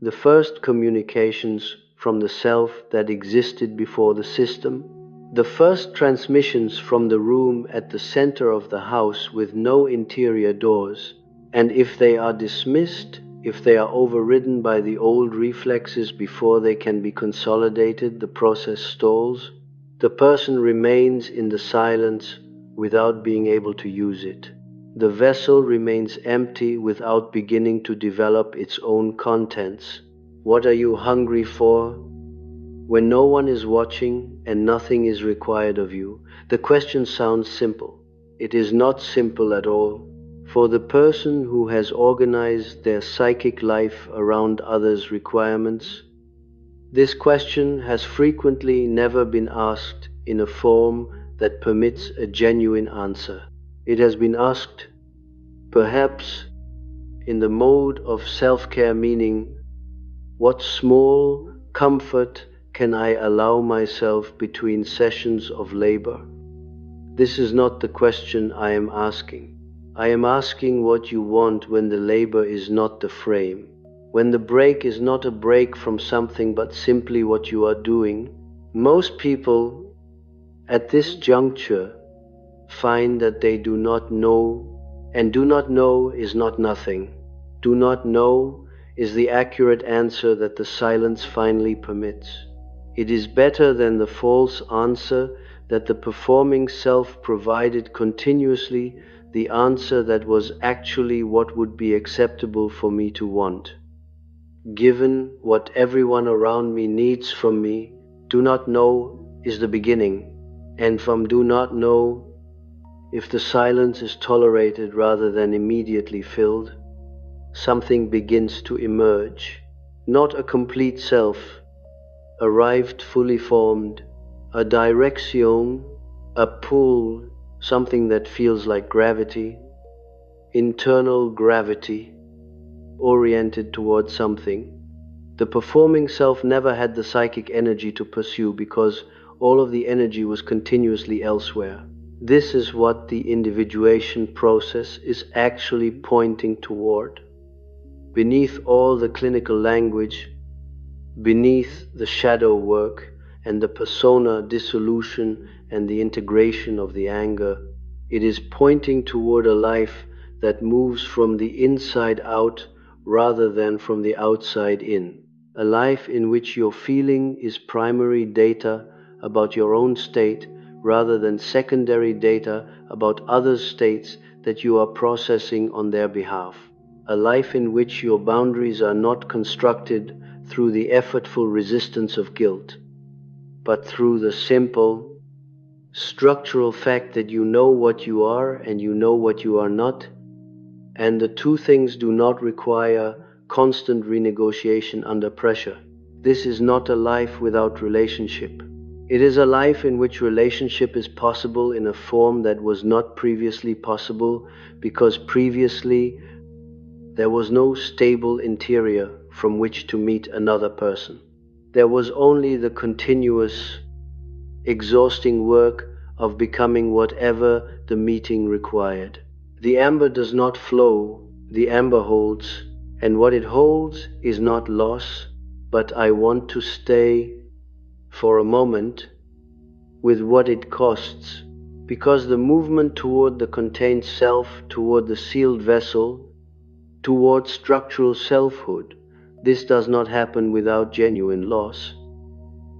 the first communications from the self that existed before the system, the first transmissions from the room at the center of the house with no interior doors, and if they are dismissed, if they are overridden by the old reflexes before they can be consolidated, the process stalls. The person remains in the silence without being able to use it. The vessel remains empty without beginning to develop its own contents. What are you hungry for? When no one is watching and nothing is required of you, the question sounds simple. It is not simple at all. For the person who has organized their psychic life around others' requirements, this question has frequently never been asked in a form that permits a genuine answer. It has been asked, perhaps, in the mode of self-care, meaning, what small comfort can I allow myself between sessions of labor? This is not the question I am asking. I am asking what you want when the labor is not the frame, when the break is not a break from something but simply what you are doing. Most people at this juncture find that they do not know, and do not know is not nothing. Do not know is the accurate answer that the silence finally permits. It is better than the false answer that the performing self provided continuously, the answer that was actually what would be acceptable for me to want. Given what everyone around me needs from me, do not know is the beginning, and from do not know, if the silence is tolerated rather than immediately filled, something begins to emerge, not a complete self, arrived fully formed, a direction, a pull, something that feels like gravity, internal gravity, oriented towards something. The performing self never had the psychic energy to pursue because all of the energy was continuously elsewhere. This is what the individuation process is actually pointing toward. Beneath all the clinical language, beneath the shadow work and the persona dissolution and the integration of the anger, it is pointing toward a life that moves from the inside out rather than from the outside in. A life in which your feeling is primary data about your own state rather than secondary data about others' states that you are processing on their behalf. A life in which your boundaries are not constructed through the effortful resistance of guilt, but through the simple, structural fact that you know what you are and you know what you are not, and the two things do not require constant renegotiation under pressure. This is not a life without relationship. It is a life in which relationship is possible in a form that was not previously possible because previously there was no stable interior from which to meet another person. There was only the continuous, exhausting work of becoming whatever the meeting required. The amber does not flow, the amber holds, and what it holds is not loss, but I want to stay for a moment with what it costs, because the movement toward the contained self, toward the sealed vessel, toward structural selfhood, this does not happen without genuine loss.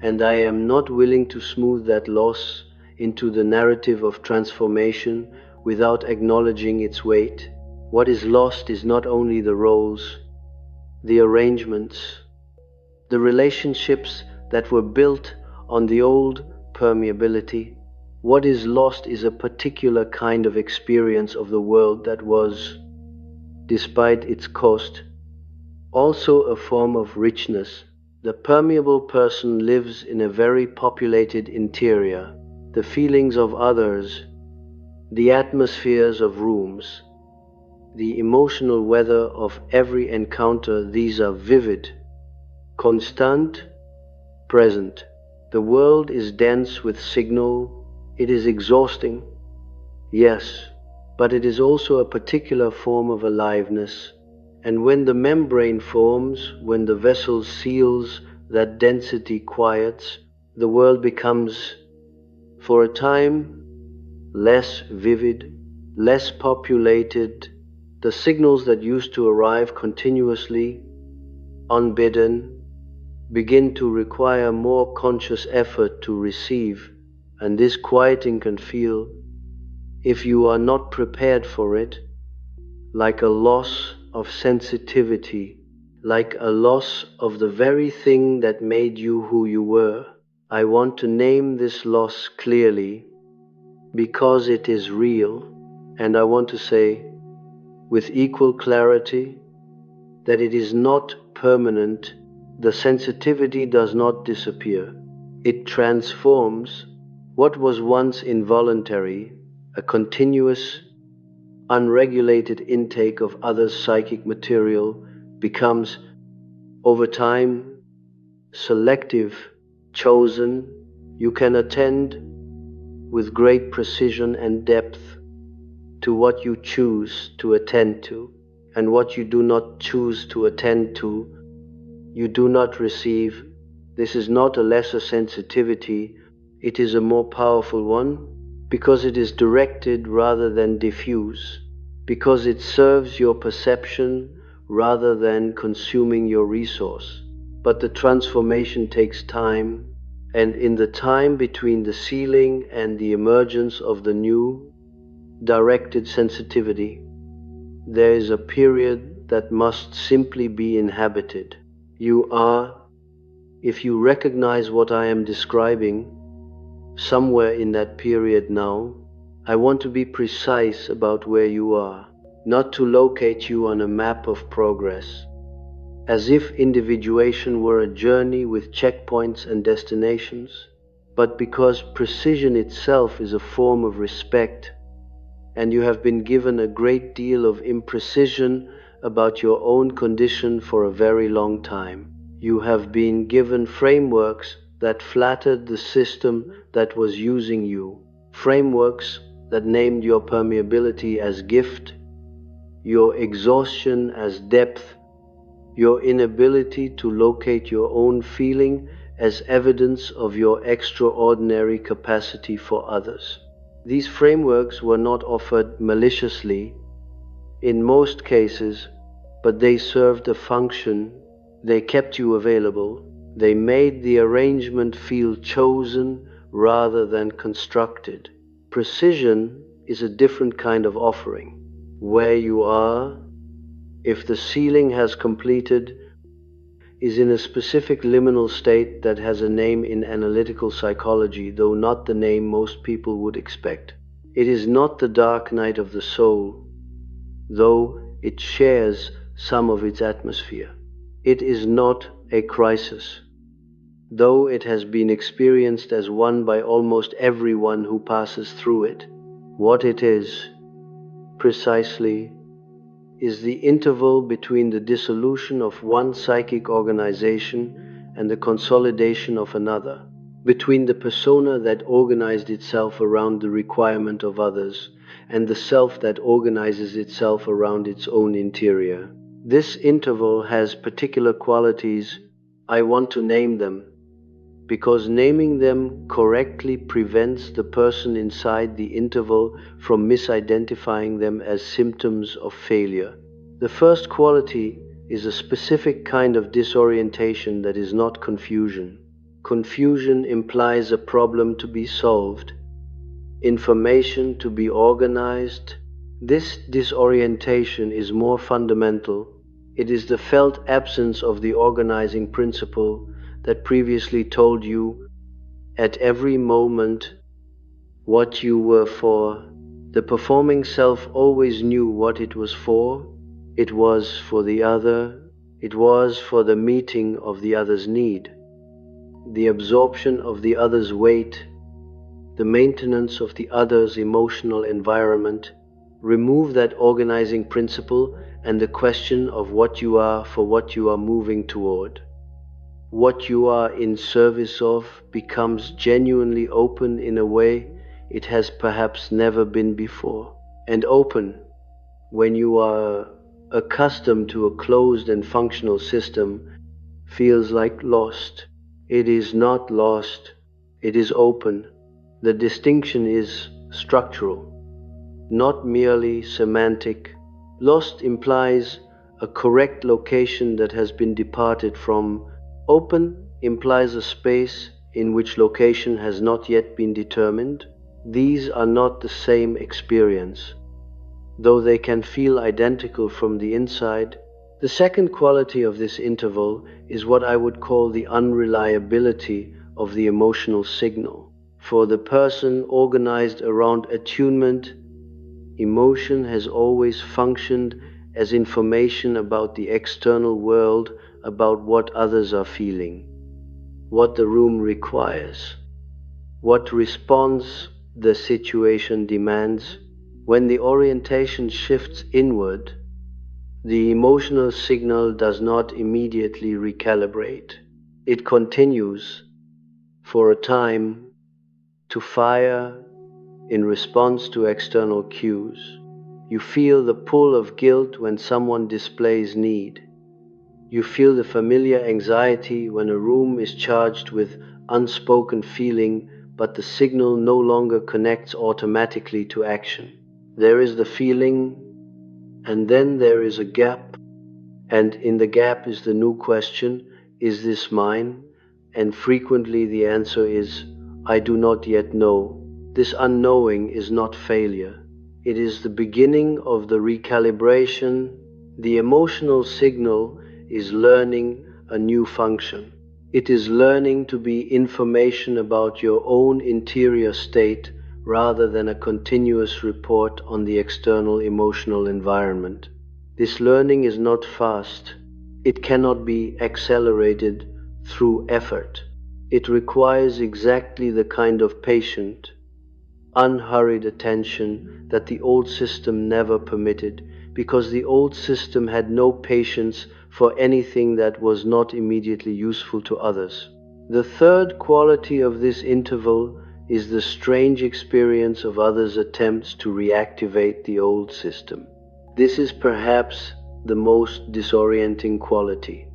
And I am not willing to smooth that loss into the narrative of transformation without acknowledging its weight. What is lost is not only the roles, the arrangements, the relationships that were built on the old permeability, What is lost is a particular kind of experience of the world that was, despite its cost, also a form of richness. The permeable person lives in a very populated interior. The feelings of others, the atmospheres of rooms, the emotional weather of every encounter, these are vivid, constant, present. The world is dense with signal. It is exhausting, yes, but it is also a particular form of aliveness. And when the membrane forms, when the vessel seals, that density quiets, the world becomes, for a time, less vivid, less populated. The signals that used to arrive continuously, unbidden, begin to require more conscious effort to receive, and this quieting can feel, if you are not prepared for it, like a loss of sensitivity, like a loss of the very thing that made you who you were. I want to name this loss clearly because it is real, and I want to say with equal clarity that it is not permanent. The sensitivity does not disappear. It transforms. What was once involuntary, a continuous, unregulated intake of others' psychic material, becomes, over time, selective, chosen. You can attend with great precision and depth to what you choose to attend to, and what you do not choose to attend to, you do not receive. This is not a lesser sensitivity, it is a more powerful one, because it is directed rather than diffuse, because it serves your perception rather than consuming your resource. But the transformation takes time, and in the time between the sealing and the emergence of the new, directed sensitivity, there is a period that must simply be inhabited. You are, if you recognize what I am describing, somewhere in that period now. I want to be precise about where you are, not to locate you on a map of progress, as if individuation were a journey with checkpoints and destinations, but because precision itself is a form of respect, and you have been given a great deal of imprecision about your own condition for a very long time. You have been given frameworks that flattered the system that was using you, frameworks that named your permeability as gift, your exhaustion as depth, your inability to locate your own feeling as evidence of your extraordinary capacity for others. These frameworks were not offered maliciously in most cases, but they served a function. They kept you available. They made the arrangement feel chosen rather than constructed. Precision is a different kind of offering. Where you are, if the sealing has completed, is in a specific liminal state that has a name in analytical psychology, though not the name most people would expect. It is not the dark night of the soul, though it shares some of its atmosphere. It is not a crisis, though it has been experienced as one by almost everyone who passes through it. What it is, precisely, is the interval between the dissolution of one psychic organization and the consolidation of another, between the persona that organized itself around the requirement of others and the self that organizes itself around its own interior. This interval has particular qualities. I want to name them, because naming them correctly prevents the person inside the interval from misidentifying them as symptoms of failure. The first quality is a specific kind of disorientation that is not confusion. Confusion implies a problem to be solved, information to be organized. This disorientation is more fundamental. It is the felt absence of the organizing principle that previously told you at every moment what you were for. The performing self always knew what it was for. It was for the other. It was for the meeting of the other's need, the absorption of the other's weight, the maintenance of the other's emotional environment. Remove that organizing principle and the question of what you are for what you are moving toward. What you are in service of becomes genuinely open in a way it has perhaps never been before. And open, when you are accustomed to a closed and functional system, feels like lost. It is not lost, it is open. The distinction is structural, not merely semantic. Lost implies a correct location that has been departed from. Open implies a space in which location has not yet been determined. These are not the same experience, though they can feel identical from the inside. The second quality of this interval is what I would call the unreliability of the emotional signal. For the person organized around attunement, emotion has always functioned as information about the external world, about what others are feeling, what the room requires, what response the situation demands. When the orientation shifts inward, the emotional signal does not immediately recalibrate. It continues, for a time, to fire in response to external cues. You feel the pull of guilt when someone displays need. You feel the familiar anxiety when a room is charged with unspoken feeling, but the signal no longer connects automatically to action. There is the feeling, and then there is a gap, and in the gap is the new question, is this mine? And frequently the answer is, I do not yet know. This unknowing is not failure. It is the beginning of the recalibration. The emotional signal is learning a new function. It is learning to be information about your own interior state rather than a continuous report on the external emotional environment. This learning is not fast. It cannot be accelerated through effort. It requires exactly the kind of patient, unhurried attention that the old system never permitted, because the old system had no patience for anything that was not immediately useful to others. The third quality of this interval is the strange experience of others' attempts to reactivate the old system. This is perhaps the most disorienting quality,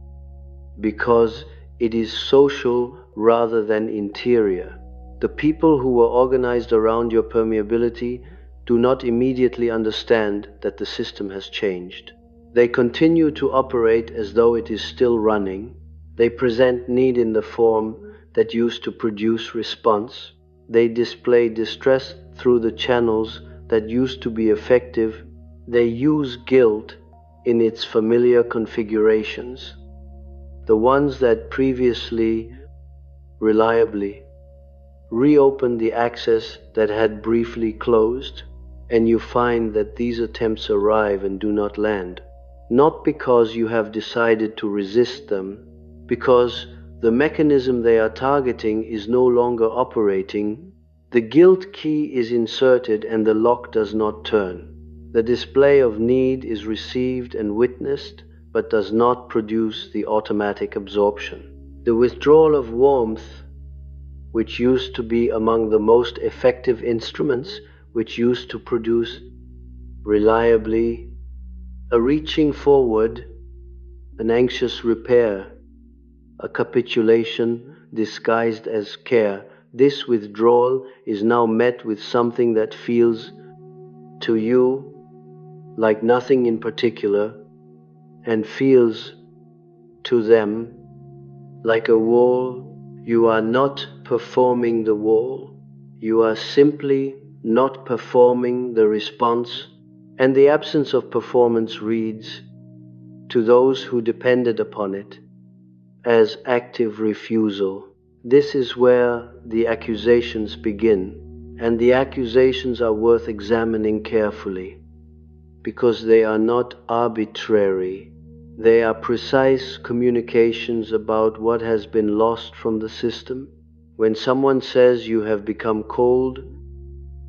because it is social rather than interior. The people who were organized around your permeability do not immediately understand that the system has changed. They continue to operate as though it is still running. They present need in the form that used to produce response. They display distress through the channels that used to be effective. They use guilt in its familiar configurations, the ones that previously, reliably, reopen the access that had briefly closed, and you find that these attempts arrive and do not land. Not because you have decided to resist them, because the mechanism they are targeting is no longer operating. The guilt key is inserted and the lock does not turn. The display of need is received and witnessed, but does not produce the automatic absorption. The withdrawal of warmth, which used to be among the most effective instruments, which used to produce reliably a reaching forward, an anxious repair, a capitulation disguised as care. This withdrawal is now met with something that feels to you like nothing in particular, and feels to them like a wall. You are not performing the wall. You are simply not performing the response, and the absence of performance reads, to those who depended upon it, as active refusal. This is where the accusations begin. And the accusations are worth examining carefully, because they are not arbitrary. They are precise communications about what has been lost from the system. When someone says you have become cold,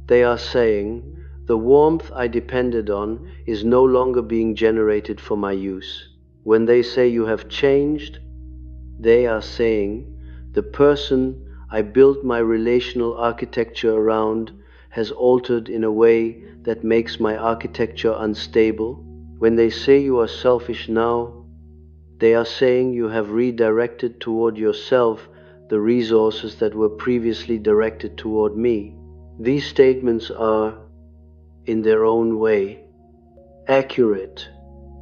they are saying, the warmth I depended on is no longer being generated for my use. When they say you have changed, they are saying, the person I built my relational architecture around has altered in a way that makes my architecture unstable. When they say you are selfish now, they are saying you have redirected toward yourself the resources that were previously directed toward me. These statements are, in their own way, accurate.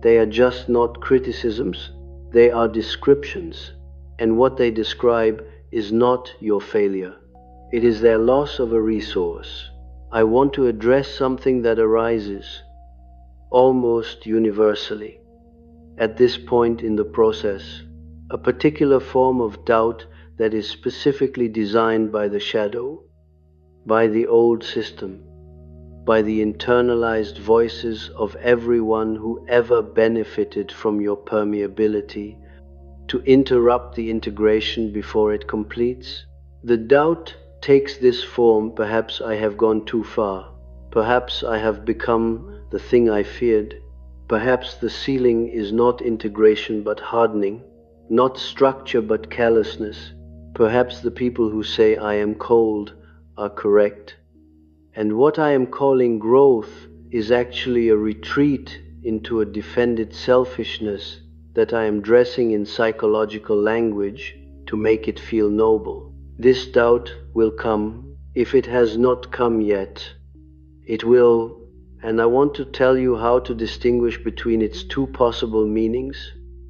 They are just not criticisms, they are descriptions. And what they describe is not your failure. It is their loss of a resource. I want to address something that arises almost universally at this point in the process, a particular form of doubt that is specifically designed by the shadow, by the old system, by the internalized voices of everyone who ever benefited from your permeability, to interrupt the integration before it completes. The doubt takes this form: perhaps I have gone too far, perhaps I have become the thing I feared, perhaps the ceiling is not integration but hardening, not structure but callousness, perhaps the people who say I am cold are correct. And what I am calling growth is actually a retreat into a defended selfishness that I am dressing in psychological language to make it feel noble. This doubt will come. If it has not come yet, it will, and I want to tell you how to distinguish between its two possible meanings,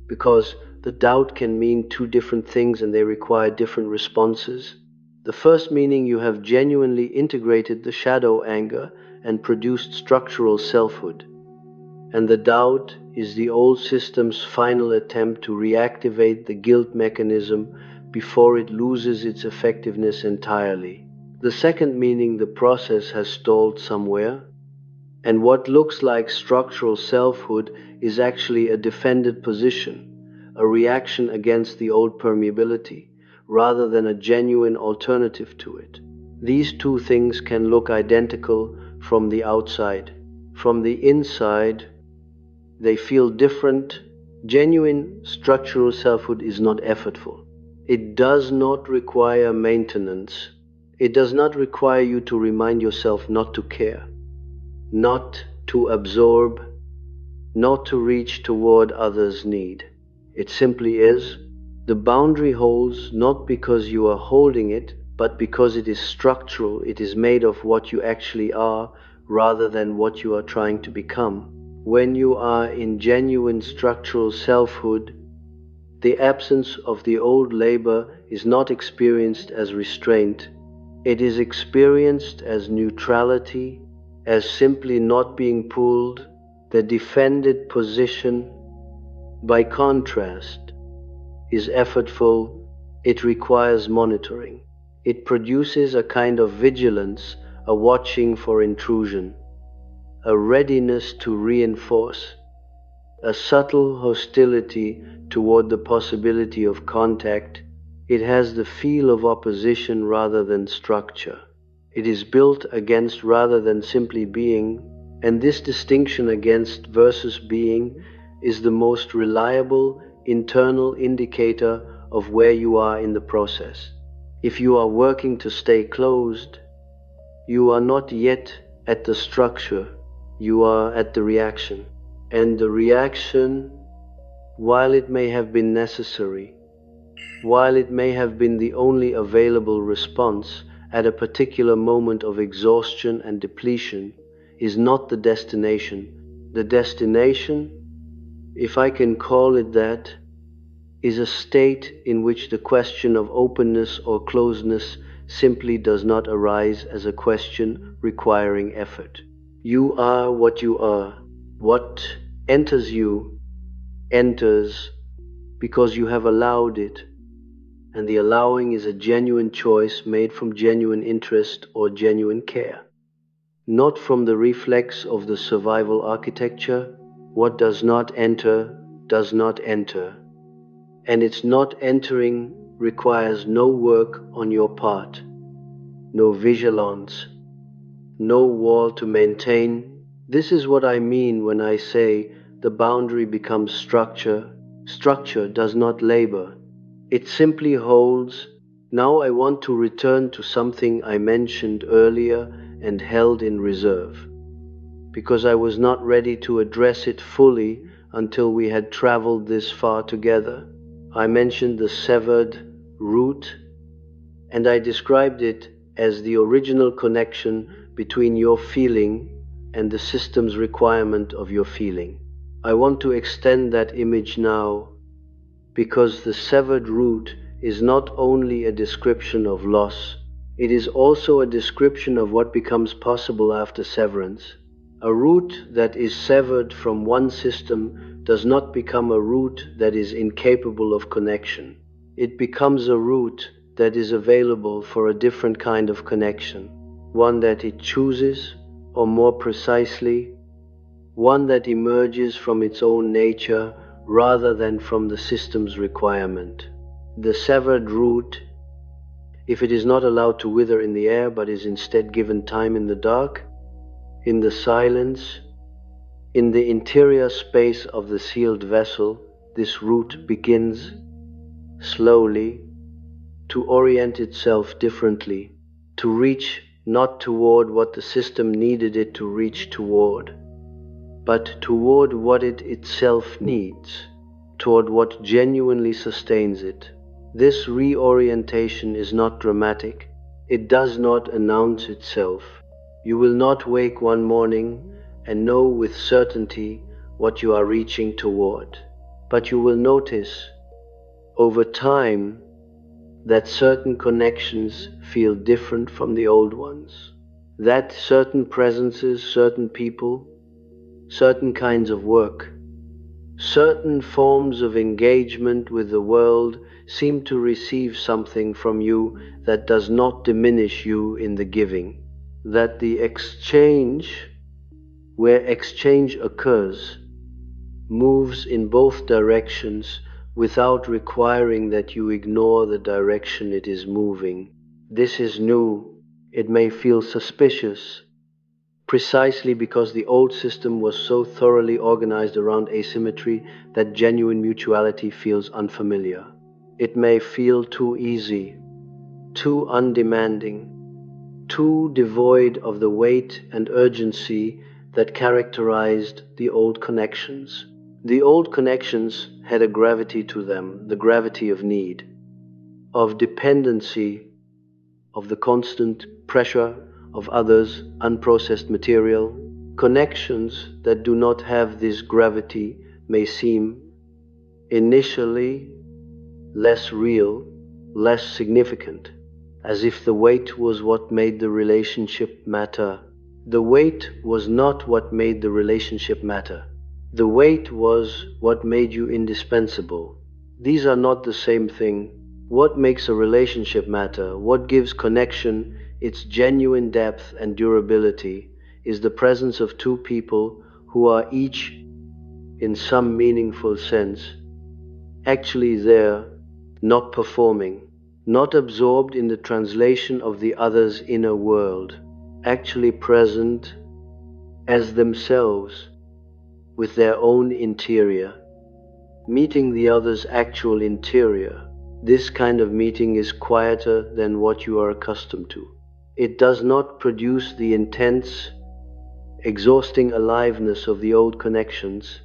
because the doubt can mean two different things and they require different responses. The first meaning, you have genuinely integrated the shadow anger and produced structural selfhood. And the doubt is the old system's final attempt to reactivate the guilt mechanism before it loses its effectiveness entirely. The second meaning, the process has stalled somewhere, and what looks like structural selfhood is actually a defended position, a reaction against the old permeability, rather than a genuine alternative to it. These two things can look identical from the outside. From the inside, they feel different. Genuine structural selfhood is not effortful. It does not require maintenance. It does not require you to remind yourself not to care, not to absorb, not to reach toward others' need. It simply is. The boundary holds not because you are holding it, but because it is structural. It is made of what you actually are rather than what you are trying to become. When you are in genuine structural selfhood, the absence of the old labor is not experienced as restraint. It is experienced as neutrality, as simply not being pulled. The defended position, by contrast, is effortful. It requires monitoring. It produces a kind of vigilance, a watching for intrusion, a readiness to reinforce, a subtle hostility toward the possibility of contact. It has the feel of opposition rather than structure. It is built against rather than simply being, and this distinction against versus being is the most reliable internal indicator of where you are in the process. If you are working to stay closed, you are not yet at the structure, you are at the reaction. And the reaction, while it may have been necessary, while it may have been the only available response at a particular moment of exhaustion and depletion, is not the destination. The destination, if I can call it that, is a state in which the question of openness or closeness simply does not arise as a question requiring effort. You are what you are. What enters you enters because you have allowed it. and the allowing is a genuine choice made from genuine interest or genuine care, not from the reflex of the survival architecture. What does not enter, does not enter, and its not entering requires no work on your part, no vigilance, no wall to maintain. This is what I mean when I say the boundary becomes structure. Structure does not labor, it simply holds. Now I want to return to something I mentioned earlier and held in reserve, because I was not ready to address it fully until we had traveled this far together. I mentioned the severed root, and I described it as the original connection between your feeling and the system's requirement of your feeling. I want to extend that image now, because the severed root is not only a description of loss, it is also a description of what becomes possible after severance. A root that is severed from one system does not become a root that is incapable of connection. It becomes a root that is available for a different kind of connection, one that it chooses, or more precisely, one that emerges from its own nature rather than from the system's requirement. The severed root, if it is not allowed to wither in the air but is instead given time in the dark, in the silence, in the interior space of the sealed vessel, this root begins, slowly, to orient itself differently, to reach not toward what the system needed it to reach toward, but toward what it itself needs, toward what genuinely sustains it. This reorientation is not dramatic. It does not announce itself. You will not wake one morning and know with certainty what you are reaching toward, but you will notice over time that certain connections feel different from the old ones, that certain presences, certain people, certain kinds of work, certain forms of engagement with the world seem to receive something from you that does not diminish you in the giving, that the exchange, where exchange occurs, moves in both directions without requiring that you ignore the direction it is moving. This is new. It may feel suspicious, precisely because the old system was so thoroughly organized around asymmetry that genuine mutuality feels unfamiliar. It may feel too easy, too undemanding, too devoid of the weight and urgency that characterized the old connections. The old connections had a gravity to them, the gravity of need, of dependency, of the constant pressure of others' unprocessed material. Connections that do not have this gravity may seem initially less real, less significant, as if the weight was what made the relationship matter. The weight was not what made the relationship matter. The weight was what made you indispensable. These are not the same thing. What makes a relationship matter, what gives connection its genuine depth and durability, is the presence of two people who are each, in some meaningful sense, actually there, not performing, not absorbed in the translation of the other's inner world, actually present as themselves, with their own interior, meeting the other's actual interior. This kind of meeting is quieter than what you are accustomed to. It does not produce the intense, exhausting aliveness of the old connections.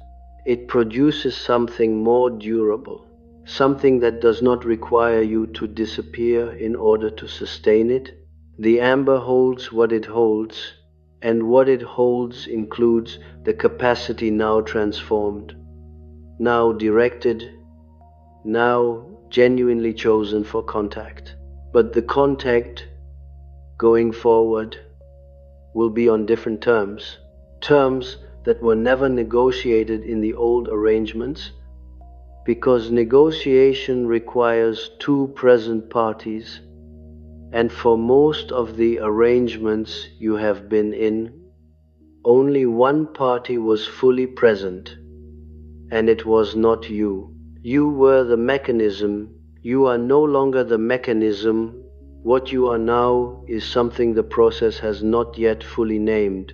It produces something more durable, something that does not require you to disappear in order to sustain it. The amber holds what it holds, and what it holds includes the capacity now transformed, now directed, now genuinely chosen for contact. But the contact, going forward, will be on different terms, terms that were never negotiated in the old arrangements, because negotiation requires two present parties, and for most of the arrangements you have been in, only one party was fully present, and it was not you. You were the mechanism. You are no longer the mechanism. What you are now is something the process has not yet fully named,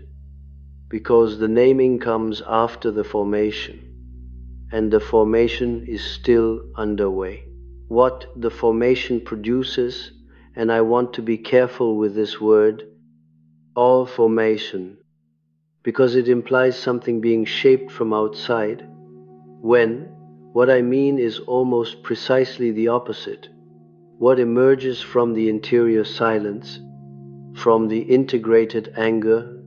because the naming comes after the formation, and the formation is still underway. What the formation produces, and I want to be careful with this word, all formation, because it implies something being shaped from outside, when what I mean is almost precisely the opposite. What emerges from the interior silence, from the integrated anger,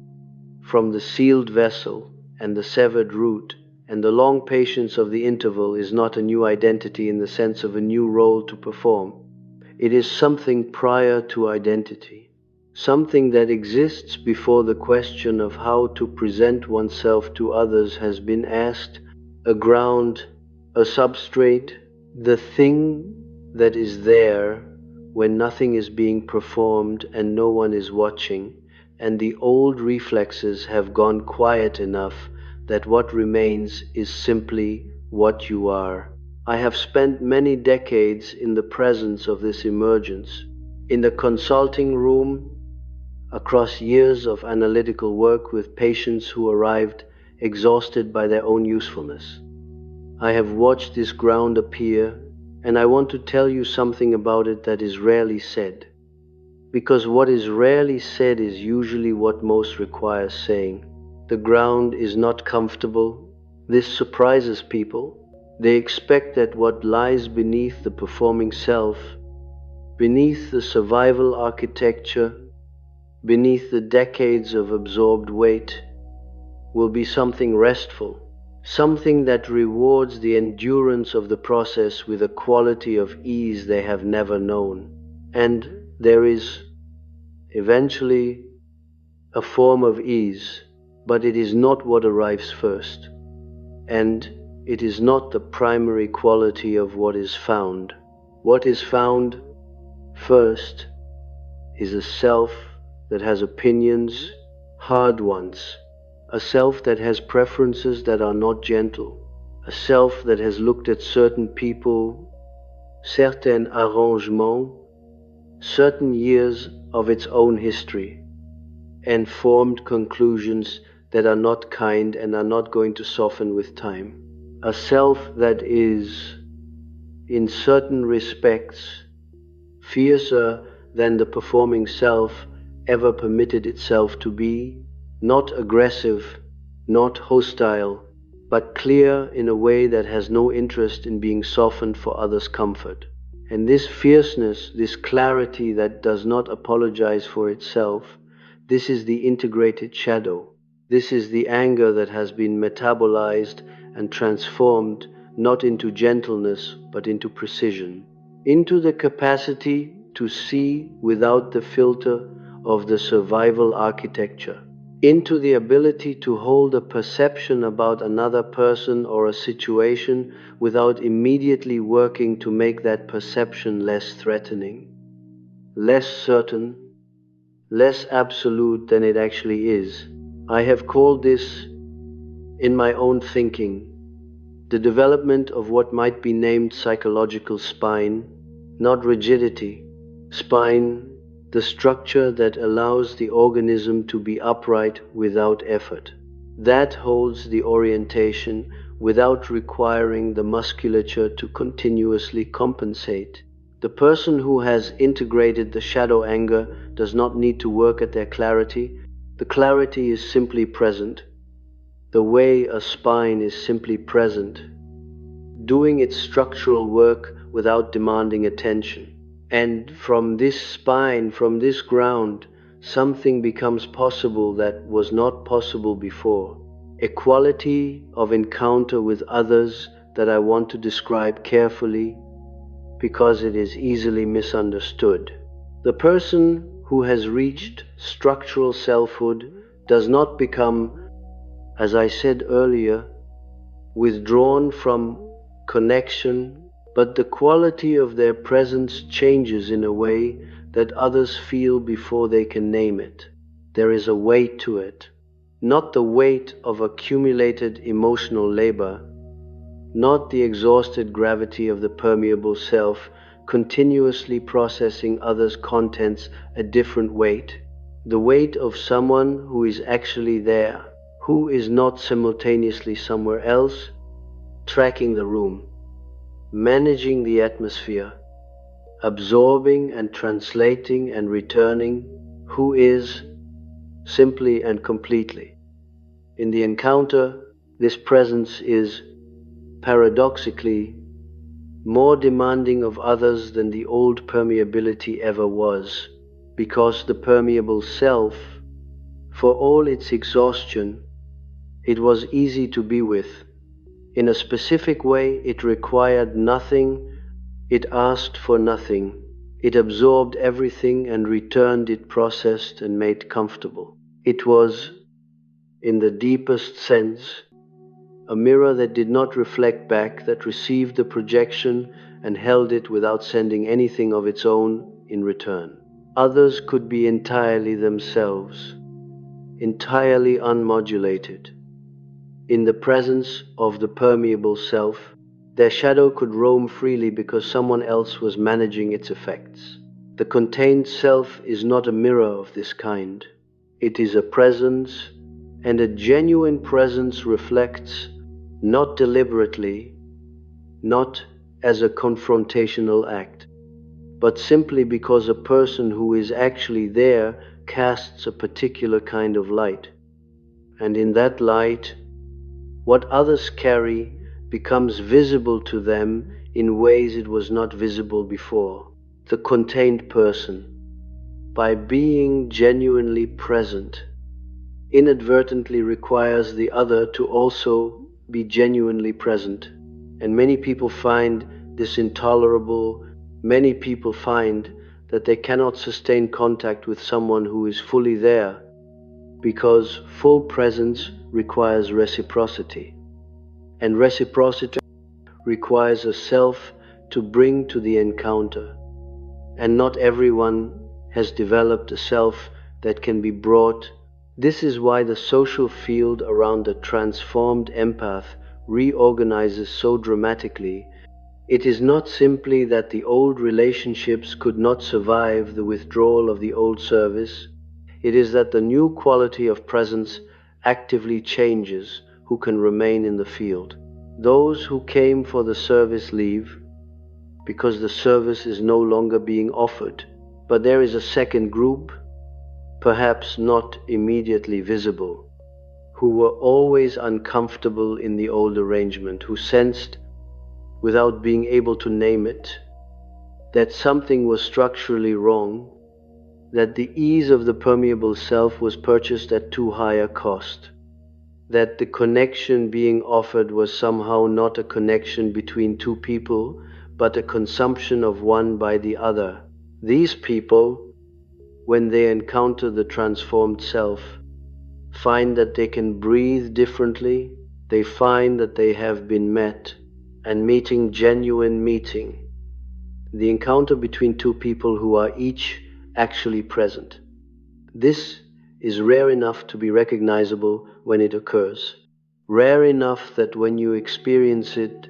from the sealed vessel and the severed root, and the long patience of the interval is not a new identity in the sense of a new role to perform. It is something prior to identity, something that exists before the question of how to present oneself to others has been asked, a ground, a substrate, the thing that is there when nothing is being performed and no one is watching, and the old reflexes have gone quiet enough that what remains is simply what you are. I have spent many decades in the presence of this emergence, in the consulting room, across years of analytical work with patients who arrived exhausted by their own usefulness. I have watched this ground appear, and I want to tell you something about it that is rarely said. Because what is rarely said is usually what most requires saying. The ground is not comfortable. This surprises people. They expect that what lies beneath the performing self, beneath the survival architecture, beneath the decades of absorbed weight, will be something restful, something that rewards the endurance of the process with a quality of ease they have never known. And there is, eventually, a form of ease, but it is not what arrives first, and it is not the primary quality of what is found. What is found first is a self that has opinions, hard ones, a self that has preferences that are not gentle, a self that has looked at certain people, certains arrangements, certain years of its own history, and formed conclusions that are not kind and are not going to soften with time. A self that is, in certain respects, fiercer than the performing self ever permitted itself to be, not aggressive, not hostile, but clear in a way that has no interest in being softened for others' comfort. And this fierceness, this clarity that does not apologize for itself, this is the integrated shadow. This is the anger that has been metabolized and transformed not into gentleness but into precision, into the capacity to see without the filter of the survival architecture, into the ability to hold a perception about another person or a situation without immediately working to make that perception less threatening, less certain, less absolute than it actually is. I have called this, in my own thinking, the development of what might be named psychological spine, not rigidity. Spine, the structure that allows the organism to be upright without effort. That holds the orientation without requiring the musculature to continuously compensate. The person who has integrated the shadow anger does not need to work at their clarity. The clarity is simply present, the way a spine is simply present, doing its structural work without demanding attention. And from this spine, from this ground, something becomes possible that was not possible before. A quality of encounter with others that I want to describe carefully because it is easily misunderstood. The person who has reached structural selfhood does not become, as I said earlier, withdrawn from connection, but the quality of their presence changes in a way that others feel before they can name it. There is a weight to it, not the weight of accumulated emotional labor, not the exhausted gravity of the permeable self continuously processing others' contents a different weight, the weight of someone who is actually there, who is not simultaneously somewhere else, tracking the room, managing the atmosphere, absorbing and translating and returning, who is simply and completely. In the encounter, this presence is paradoxically more demanding of others than the old permeability ever was, because the permeable self, for all its exhaustion, it was easy to be with. In a specific way, it required nothing, it asked for nothing, it absorbed everything and returned it processed and made comfortable. It was, in the deepest sense, a mirror that did not reflect back, that received the projection and held it without sending anything of its own in return. Others could be entirely themselves, entirely unmodulated. In the presence of the permeable self, their shadow could roam freely because someone else was managing its effects. The contained self is not a mirror of this kind. It is a presence, and a genuine presence reflects, not deliberately, not as a confrontational act, but simply because a person who is actually there casts a particular kind of light. And in that light, what others carry becomes visible to them in ways it was not visible before. The contained person, by being genuinely present, inadvertently requires the other to also be genuinely present. And many people find this intolerable. Many people find that they cannot sustain contact with someone who is fully there, because full presence requires reciprocity. And reciprocity requires a self to bring to the encounter. And not everyone has developed a self that can be brought. This is why the social field around the transformed empath reorganizes so dramatically. It is not simply that the old relationships could not survive the withdrawal of the old service. It is that the new quality of presence actively changes who can remain in the field. Those who came for the service leave because the service is no longer being offered. But there is a second group, perhaps not immediately visible, who were always uncomfortable in the old arrangement, who sensed, without being able to name it, that something was structurally wrong, that the ease of the permeable self was purchased at too high a cost, that the connection being offered was somehow not a connection between two people, but a consumption of one by the other. These people, when they encounter the transformed self, find that they can breathe differently. They find that they have been met, and meeting, genuine meeting, the encounter between two people who are each actually present. This is rare enough to be recognizable when it occurs, rare enough that when you experience it,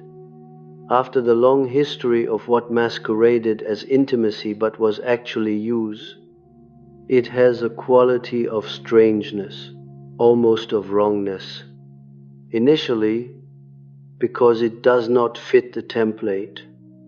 after the long history of what masqueraded as intimacy but was actually use, it has a quality of strangeness, almost of wrongness. Initially, because it does not fit the template,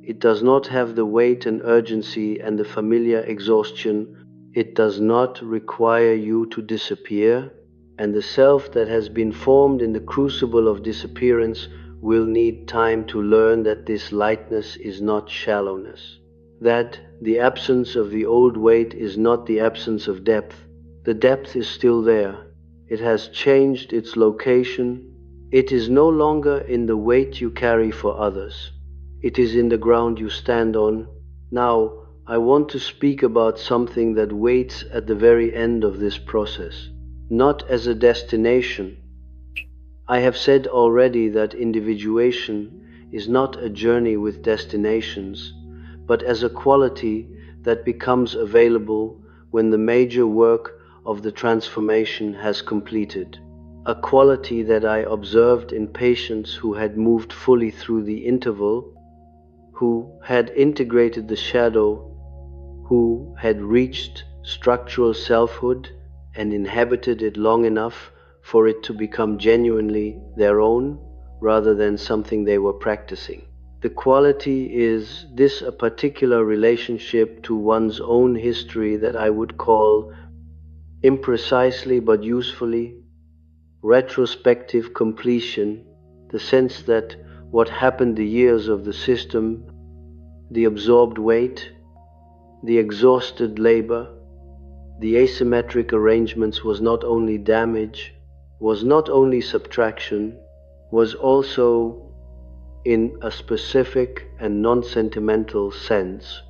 it does not have the weight and urgency and the familiar exhaustion, it does not require you to disappear, and the self that has been formed in the crucible of disappearance will need time to learn that this lightness is not shallowness, that the absence of the old weight is not the absence of depth. The depth is still there. It has changed its location. It is no longer in the weight you carry for others. It is in the ground you stand on. Now, I want to speak about something that waits at the very end of this process, not as a destination. I have said already that individuation is not a journey with destinations, but as a quality that becomes available when the major work of the transformation has completed. A quality that I observed in patients who had moved fully through the interval, who had integrated the shadow, who had reached structural selfhood and inhabited it long enough for it to become genuinely their own rather than something they were practicing. The quality is this a particular relationship to one's own history that I would call, imprecisely but usefully, retrospective completion, the sense that what happened the years of the system, the absorbed weight, the exhausted labor, the asymmetric arrangements was not only damage, was not only subtraction, was also, in a specific and non-sentimental sense,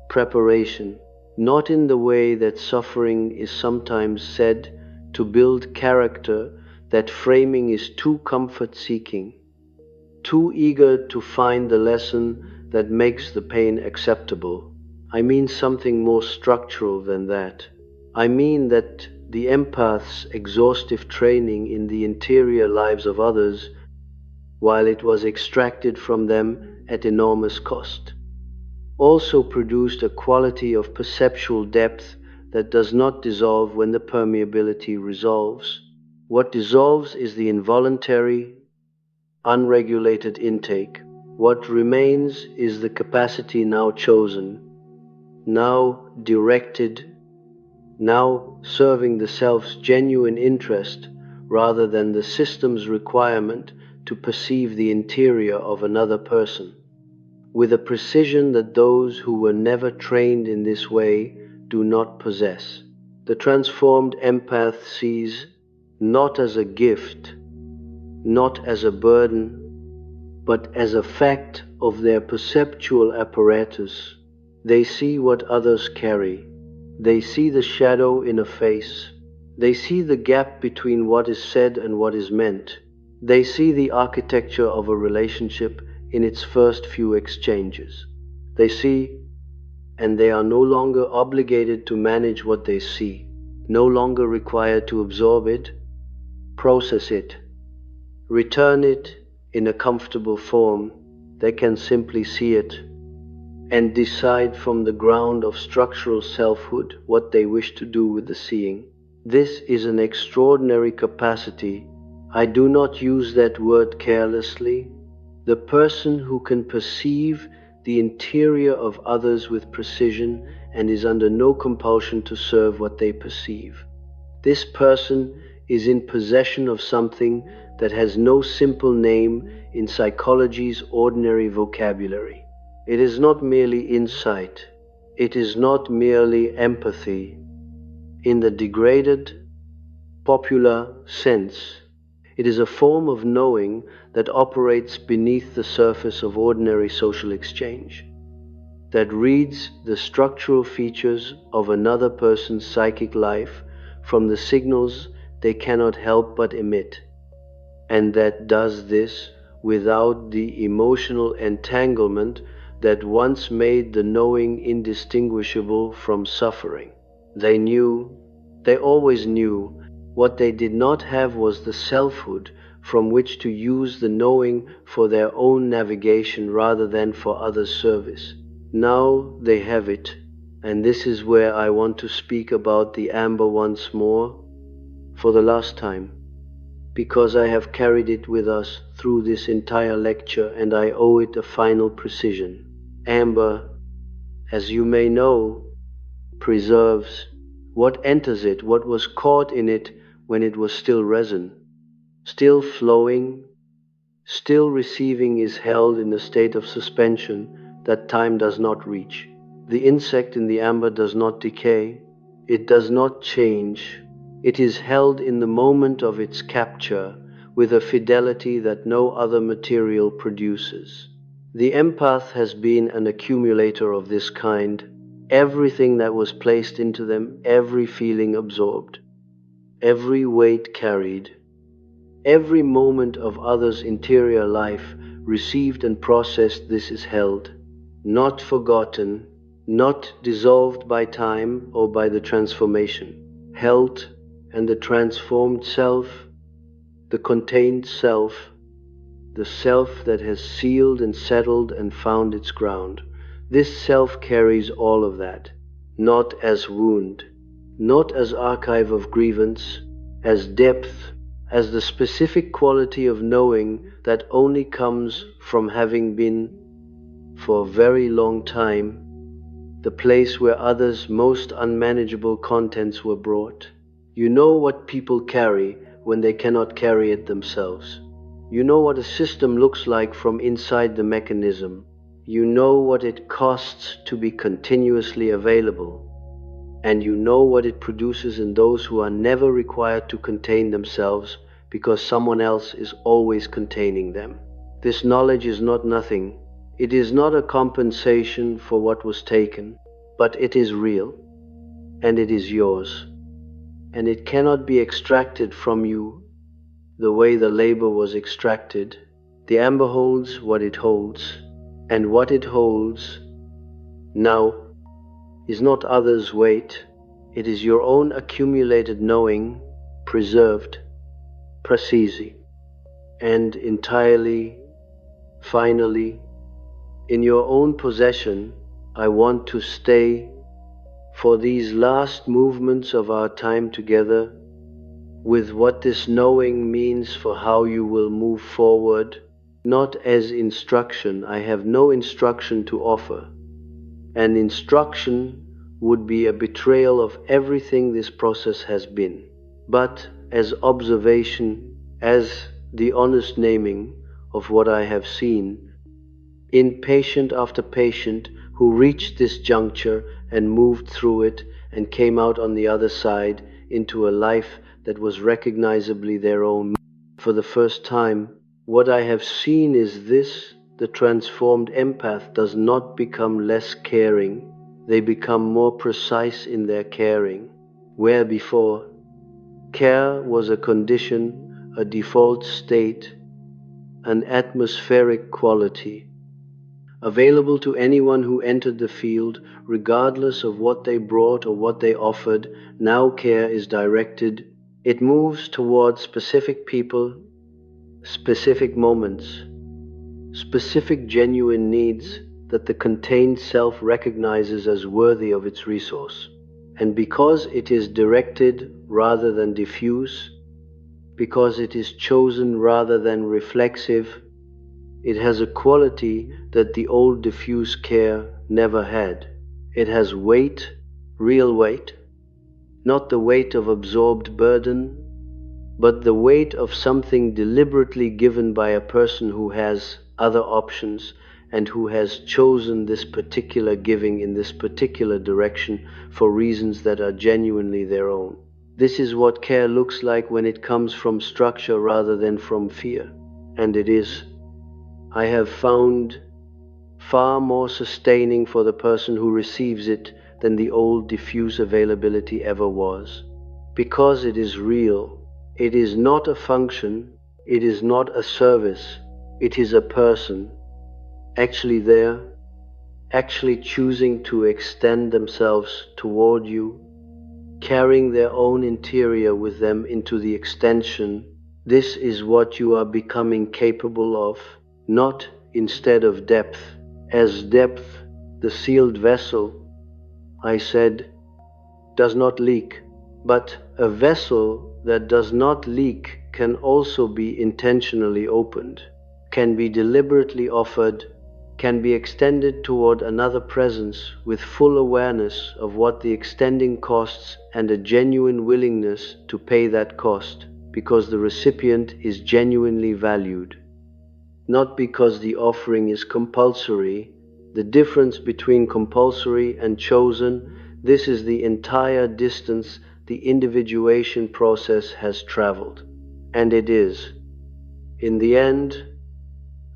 preparation, not in the way that suffering is sometimes said to build character, that framing is too comfort-seeking, too eager to find the lesson that makes the pain acceptable. I mean something more structural than that. I mean that the empath's exhaustive training in the interior lives of others, while it was extracted from them at enormous cost, also produced a quality of perceptual depth that does not dissolve when the permeability resolves. What dissolves is the involuntary, unregulated intake. What remains is the capacity now chosen, now directed, now serving the self's genuine interest rather than the system's requirement to perceive the interior of another person, with a precision that those who were never trained in this way do not possess. The transformed empath sees not as a gift, not as a burden, but as a fact of their perceptual apparatus. They see what others carry. They see the shadow in a face. They see the gap between what is said and what is meant. They see the architecture of a relationship in its first few exchanges. They see, and they are no longer obligated to manage what they see, no longer required to absorb it, process it, return it in a comfortable form. They can simply see it and decide from the ground of structural selfhood what they wish to do with the seeing. This is an extraordinary capacity. I do not use that word carelessly. The person who can perceive the interior of others with precision and is under no compulsion to serve what they perceive. This person is in possession of something that has no simple name in psychology's ordinary vocabulary. It is not merely insight. It is not merely empathy. In the degraded, popular sense, it is a form of knowing that operates beneath the surface of ordinary social exchange, that reads the structural features of another person's psychic life from the signals they cannot help but emit, and that does this without the emotional entanglement that once made the knowing indistinguishable from suffering. They always knew. What they did not have was the selfhood from which to use the knowing for their own navigation rather than for others' service. Now they have it, and this is where I want to speak about the amber once more, for the last time, because I have carried it with us through this entire lecture and I owe it a final precision. Amber, as you may know, preserves. What enters it, what was caught in it when it was still resin, still flowing, still receiving, is held in a state of suspension that time does not reach. The insect in the amber does not decay, it does not change. It is held in the moment of its capture with a fidelity that no other material produces. The empath has been an accumulator of this kind. Everything that was placed into them, every feeling absorbed, every weight carried, every moment of others' interior life received and processed, this is held, not forgotten, not dissolved by time or by the transformation. Held, and the transformed self, the contained self, the self that has sealed and settled and found its ground. This self carries all of that, not as wound, not as archive of grievance, as depth, as the specific quality of knowing that only comes from having been, for a very long time, the place where others' most unmanageable contents were brought. You know what people carry when they cannot carry it themselves. You know what a system looks like from inside the mechanism. You know what it costs to be continuously available. And you know what it produces in those who are never required to contain themselves because someone else is always containing them. This knowledge is not nothing. It is not a compensation for what was taken, but it is real, and it is yours, and it cannot be extracted from you the way the labor was extracted. The amber holds what it holds, and what it holds now is not others' weight. It is your own accumulated knowing, preserved, precisi, and entirely, finally, in your own possession. I want to stay for these last movements of our time together with what this knowing means for how you will move forward, not as instruction. I have no instruction to offer. An instruction would be a betrayal of everything this process has been, but as observation, as the honest naming of what I have seen in patient after patient who reached this juncture and moved through it and came out on the other side into a life that was recognizably their own. For the first time, what I have seen is this: the transformed empath does not become less caring, they become more precise in their caring. Where before, care was a condition, a default state, an atmospheric quality, available to anyone who entered the field, regardless of what they brought or what they offered. Now care is directed. It moves towards specific people, specific moments, specific genuine needs that the contained self recognizes as worthy of its resource. And because it is directed rather than diffuse, because it is chosen rather than reflexive, it has a quality that the old diffuse care never had. It has weight, real weight, not the weight of absorbed burden, but the weight of something deliberately given by a person who has other options and who has chosen this particular giving in this particular direction for reasons that are genuinely their own. This is what care looks like when it comes from structure rather than from fear. And it is, I have found, far more sustaining for the person who receives it than the old diffuse availability ever was. Because it is real. It is not a function, it is not a service, it is a person, actually there, actually choosing to extend themselves toward you, carrying their own interior with them into the extension. This is what you are becoming capable of, not instead of depth. As depth, the sealed vessel, I said, does not leak, but a vessel that does not leak can also be intentionally opened, can be deliberately offered, can be extended toward another presence with full awareness of what the extending costs and a genuine willingness to pay that cost, because the recipient is genuinely valued. Not because the offering is compulsory. The difference between compulsory and chosen, this is the entire distance the individuation process has traveled. And it is, in the end,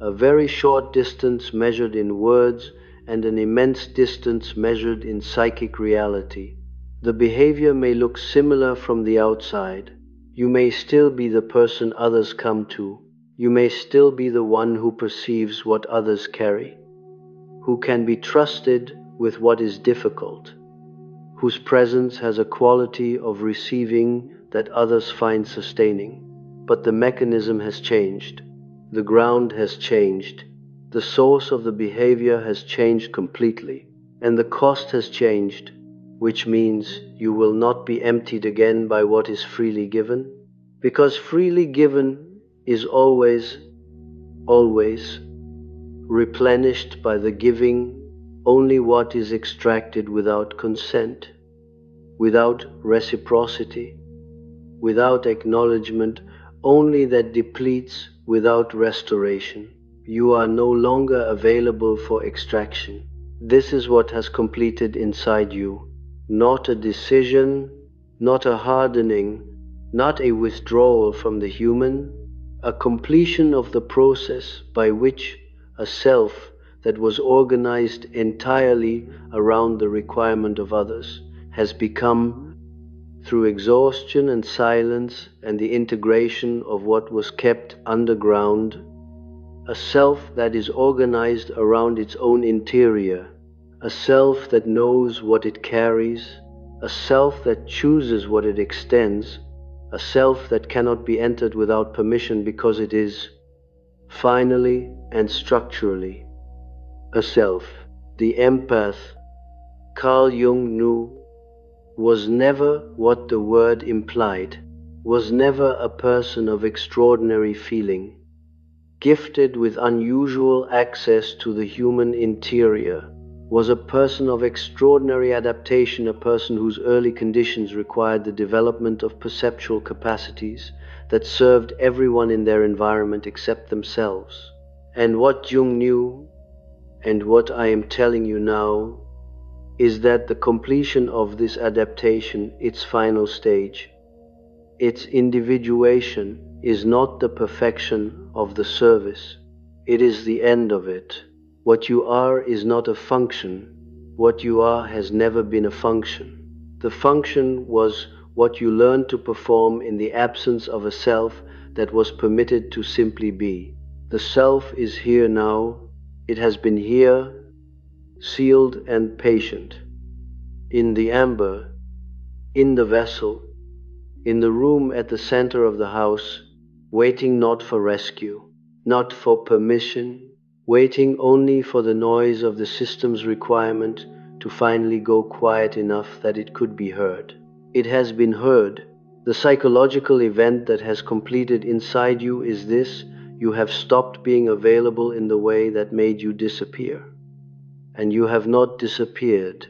a very short distance measured in words and an immense distance measured in psychic reality. The behavior may look similar from the outside. You may still be the person others come to. You may still be the one who perceives what others carry, who can be trusted with what is difficult, whose presence has a quality of receiving that others find sustaining. But the mechanism has changed, the ground has changed, the source of the behavior has changed completely, and the cost has changed, which means you will not be emptied again by what is freely given, because freely given is always replenished by the giving only what is extracted without consent, without reciprocity, without acknowledgement, only that depletes without restoration. You are no longer available for extraction. This is what has completed inside you, not a decision, not a hardening, not a withdrawal from the human, a completion of the process by which a self that was organized entirely around the requirement of others has become, through exhaustion and silence and the integration of what was kept underground, a self that is organized around its own interior, a self that knows what it carries, a self that chooses what it extends, a self that cannot be entered without permission because it is, finally and structurally, a self. The empath, Carl Jung knew, was never what the word implied, was never a person of extraordinary feeling, gifted with unusual access to the human interior, was a person of extraordinary adaptation, a person whose early conditions required the development of perceptual capacities that served everyone in their environment except themselves. And what Jung knew, and what I am telling you now, is that the completion of this adaptation, its final stage, its individuation, is not the perfection of the service. It is the end of it. What you are is not a function. What you are has never been a function. The function was what you learned to perform in the absence of a self that was permitted to simply be. The self is here now. It has been here, sealed and patient, in the amber, in the vessel, in the room at the center of the house, waiting not for rescue, not for permission, waiting only for the noise of the system's requirement to finally go quiet enough that it could be heard. It has been heard. The psychological event that has completed inside you is this: you have stopped being available in the way that made you disappear. And you have not disappeared.